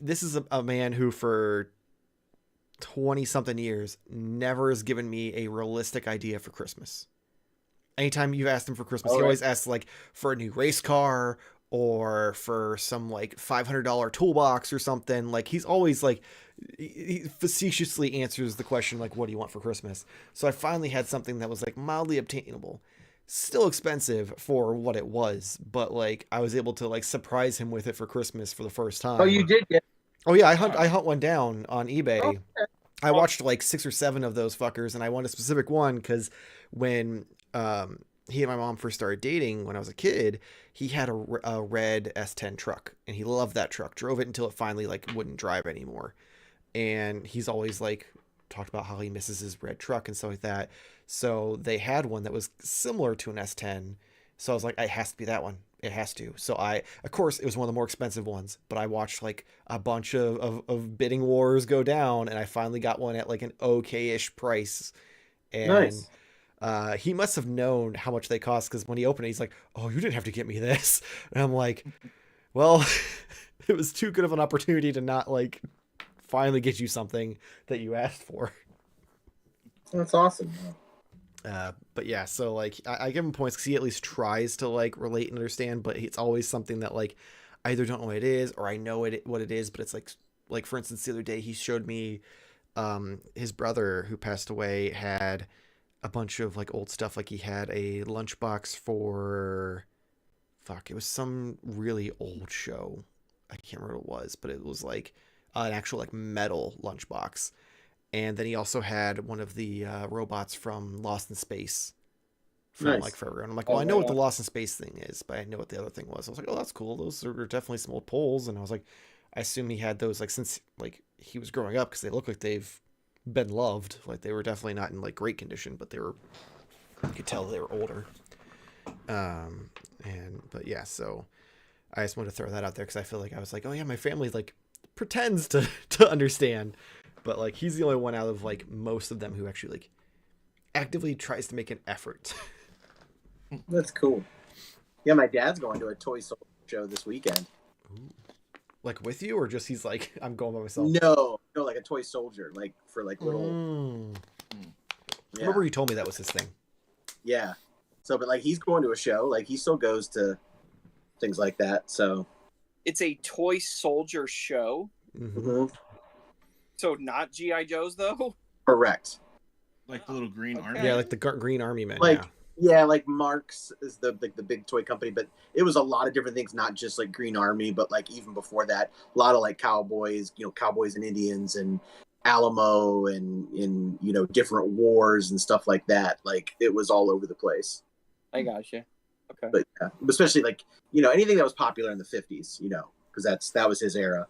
Speaker 1: This is a man who for 20 something years never has given me a realistic idea for Christmas. Anytime you've asked him for Christmas, he always asks like for a new race car or for some like $500 toolbox or something. Like he's always like he facetiously answers the question like, what do you want for Christmas? So I finally had something that was like mildly obtainable, still expensive for what it was, but like I was able to like surprise him with it for Christmas for the first time.
Speaker 2: Oh, you did get.
Speaker 1: Oh yeah, I hunt one down on eBay.
Speaker 2: Oh, okay.
Speaker 1: I watched like 6 or 7 of those fuckers, and I want a specific one because when he and my mom first started dating when I was a kid, he had a red S10 truck, and he loved that truck. Drove it until it finally like wouldn't drive anymore, and he's always like talked about how he misses his red truck and stuff like that. So they had one that was similar to an S10. So I was like, it has to be that one. It has to. So of course, it was one of the more expensive ones, but I watched like a bunch of bidding wars go down, and I finally got one at like an okay-ish price. And
Speaker 2: Nice.
Speaker 1: he must have known how much they cost, because when he opened it, he's like, oh, you didn't have to get me this. And I'm like, well, it was too good of an opportunity to not like finally get you something that you asked for.
Speaker 2: That's awesome.
Speaker 1: But yeah, so like I give him points because he at least tries to like relate and understand, but it's always something that like I either don't know what it is or I know what it is, but it's like for instance, the other day he showed me his brother who passed away had a bunch of like old stuff. Like he had a lunchbox for it was some really old show. I can't remember what it was, but it was like an actual like metal lunchbox. And then he also had one of the robots from Lost in Space from
Speaker 2: Nice.
Speaker 1: like forever. And I'm like, well, I know what the Lost in Space thing is, but I know what the other thing was. I was like, oh, that's cool. Those are definitely some old poles. And I was like, I assume he had those like since like he was growing up, because they look like they've been loved. Like they were definitely not in like great condition, but you could tell they were older. But yeah, so I just wanted to throw that out there because I feel like I was like, oh yeah, my family like pretends to understand. But like he's the only one out of like most of them who actually like actively tries to make an effort.
Speaker 2: That's cool. Yeah, my dad's going to a toy show this weekend.
Speaker 1: Ooh. Like with you, or just he's like, I'm going by myself?
Speaker 2: No, like a toy soldier, like for like little.
Speaker 1: I
Speaker 2: Yeah.
Speaker 1: remember you told me that was his thing.
Speaker 2: Yeah. So, but like he's going to a show. Like he still goes to things like that. So
Speaker 4: It's a toy soldier show.
Speaker 1: Mm-hmm.
Speaker 4: So not G.I. Joes, though?
Speaker 2: Correct.
Speaker 3: Like the little green army.
Speaker 1: Yeah, like the Green Army Men.
Speaker 2: Like yeah, like Marx is the big toy company, but it was a lot of different things, not just like Green Army, but like even before that, a lot of like cowboys, cowboys and Indians and Alamo and different wars and stuff like that. Like it was all over the place.
Speaker 4: I gotcha. Okay.
Speaker 2: But yeah, especially like anything that was popular in the 50s, because that was his era.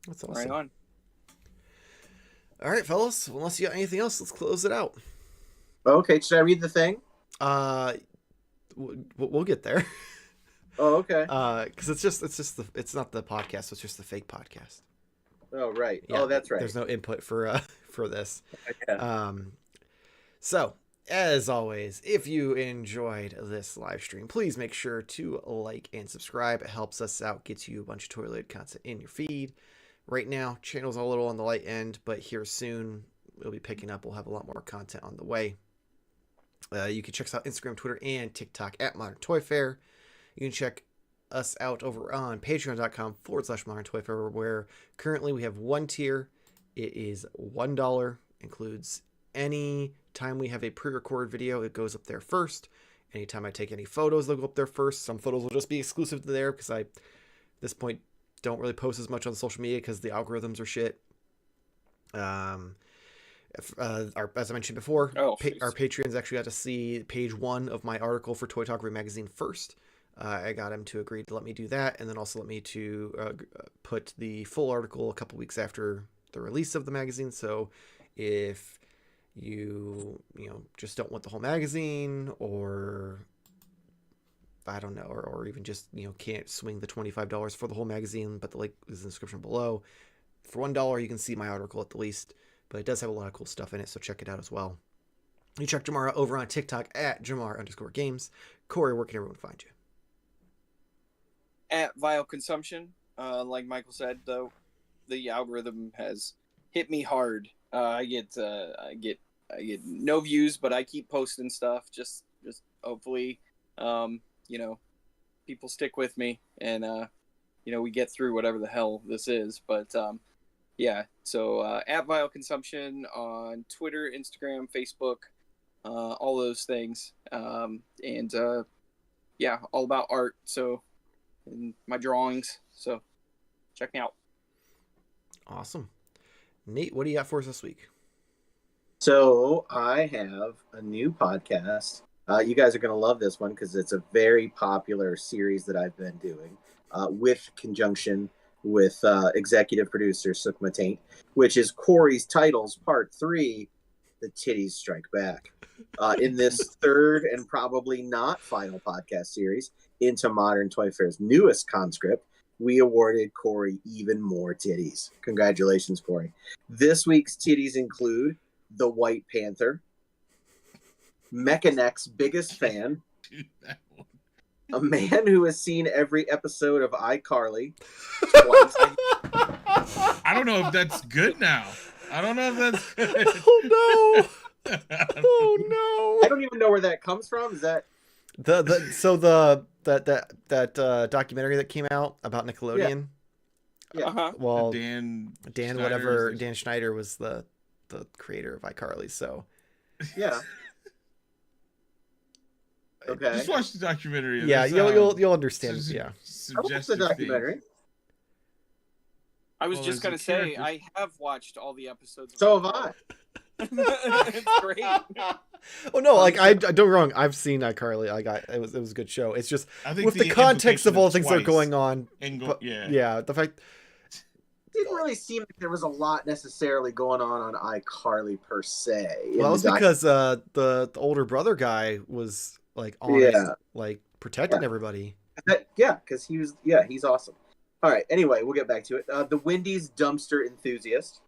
Speaker 1: That's awesome.
Speaker 4: Right on.
Speaker 1: All right, fellas. Unless you got anything else, let's close it out.
Speaker 2: Okay, should I read the thing?
Speaker 1: We'll get there.
Speaker 2: Oh, okay.
Speaker 1: Because it's not the podcast. It's just the fake podcast.
Speaker 2: Oh, right.
Speaker 1: Yeah,
Speaker 2: oh, that's right.
Speaker 1: There's no input for this.
Speaker 2: Yeah.
Speaker 1: So as always, if you enjoyed this live stream, please make sure to like and subscribe. It helps us out, gets you a bunch of toy-related content in your feed. Right now, channel's a little on the light end, but here soon we'll be picking up. We'll have a lot more content on the way. You can check us out Instagram, Twitter, and TikTok at Modern Toy Fair. You can check us out over on patreon.com/Modern Toy Fair, where currently we have one tier. It is $1. Includes any time we have a pre-recorded video, it goes up there first. Anytime I take any photos, they'll go up there first. Some photos will just be exclusive to there because I, at this point, don't really post as much on social media because the algorithms are shit. As I mentioned before, our Patreons actually got to see page 1 of my article for Toy Talk magazine first. I got him to agree to let me do that, and then also let me to put the full article a couple weeks after the release of the magazine. So if you just don't want the whole magazine, or I don't know, or even just can't swing the $25 for the whole magazine, but the link is in the description below. For $1, you can see my article at the least, but it does have a lot of cool stuff in it, so check it out as well. You check Jamar over on TikTok at Jamar_games. Corey, where can everyone find you?
Speaker 4: At Vile Consumption. Like Michael said, though, the algorithm has hit me hard. I get no views, but I keep posting stuff. Just hopefully, people stick with me, and we get through whatever the hell this is. But yeah, so at Vile Consumption on Twitter, Instagram, Facebook, all those things, and yeah, all about art. So, and my drawings. So, check me out.
Speaker 1: Awesome. Nate, what do you got for us this week?
Speaker 2: So I have a new podcast. You guys are going to love this one because it's a very popular series that I've been doing with conjunction with executive producer Sukma Taint, which is Corey's Titles Part 3, The Titties Strike Back. In this third and probably not final podcast series into Modern Toy Fair's newest conscript, we awarded Corey even more titties. Congratulations, Corey. This week's titties include the White Panther, Mechanex's biggest fan, a man who has seen every episode of iCarly twice.
Speaker 3: I don't know if that's good now. I don't know if that's good.
Speaker 1: Oh no! Oh no!
Speaker 2: I don't even know where that comes from. Is that
Speaker 1: that documentary that came out about Nickelodeon?
Speaker 2: Yeah.
Speaker 4: Uh-huh.
Speaker 1: Well,
Speaker 3: Dan
Speaker 1: Schneider was the creator of iCarly. So
Speaker 2: yeah. Okay.
Speaker 3: Just watch the documentary.
Speaker 1: Yeah, you'll understand. Yeah.
Speaker 2: I watched the documentary.
Speaker 4: I was just gonna say I have watched all the episodes.
Speaker 2: So have I.
Speaker 4: It's great.
Speaker 1: Oh no, like I don't get me wrong. I've seen iCarly. It was a good show. It's just
Speaker 3: I think
Speaker 1: with the context of all the things that are going on.
Speaker 3: Yeah,
Speaker 1: the fact
Speaker 2: it didn't really seem like there was a lot necessarily going on iCarly per se.
Speaker 1: Well, that was because the older brother guy was like honest, like protecting everybody.
Speaker 2: Yeah, because he's awesome. All right. Anyway, we'll get back to it. The Wendy's dumpster enthusiast.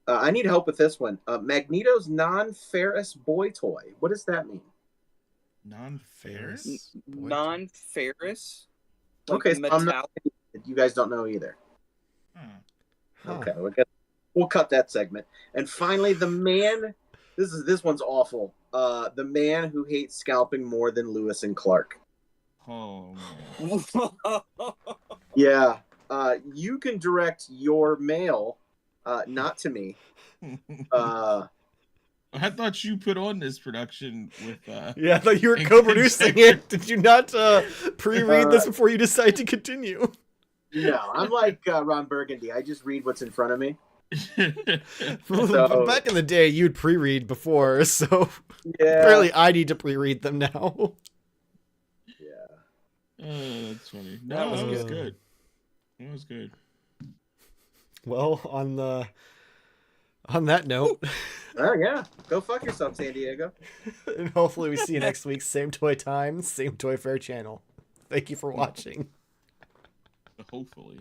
Speaker 2: I need help with this one. Magneto's non-ferrous boy toy. What does that mean?
Speaker 3: Non-ferrous?
Speaker 4: Non-ferrous?
Speaker 2: Okay, so you guys don't know either. Okay, we'll cut that segment. And finally, the man. This one's awful. The man who hates scalping more than Lewis and Clark.
Speaker 3: Oh.
Speaker 2: Yeah. You can direct your mail. Not to me.
Speaker 3: I thought you put on this production with.
Speaker 1: Yeah, I thought you were co-producing it. Did you not pre-read this before you decide to continue?
Speaker 2: No, I'm like Ron Burgundy. I just read what's in front of me.
Speaker 1: So, back in the day, you'd pre-read before, so
Speaker 2: yeah.
Speaker 1: Apparently I need to pre-read them now.
Speaker 2: Yeah.
Speaker 3: Oh, that's funny. No, that was good. That was good.
Speaker 1: Well, on that note.
Speaker 2: Oh yeah, go fuck yourself, San Diego.
Speaker 1: And hopefully we see you next week. Same toy time, same Toy Fair channel. Thank you for watching.
Speaker 3: Hopefully.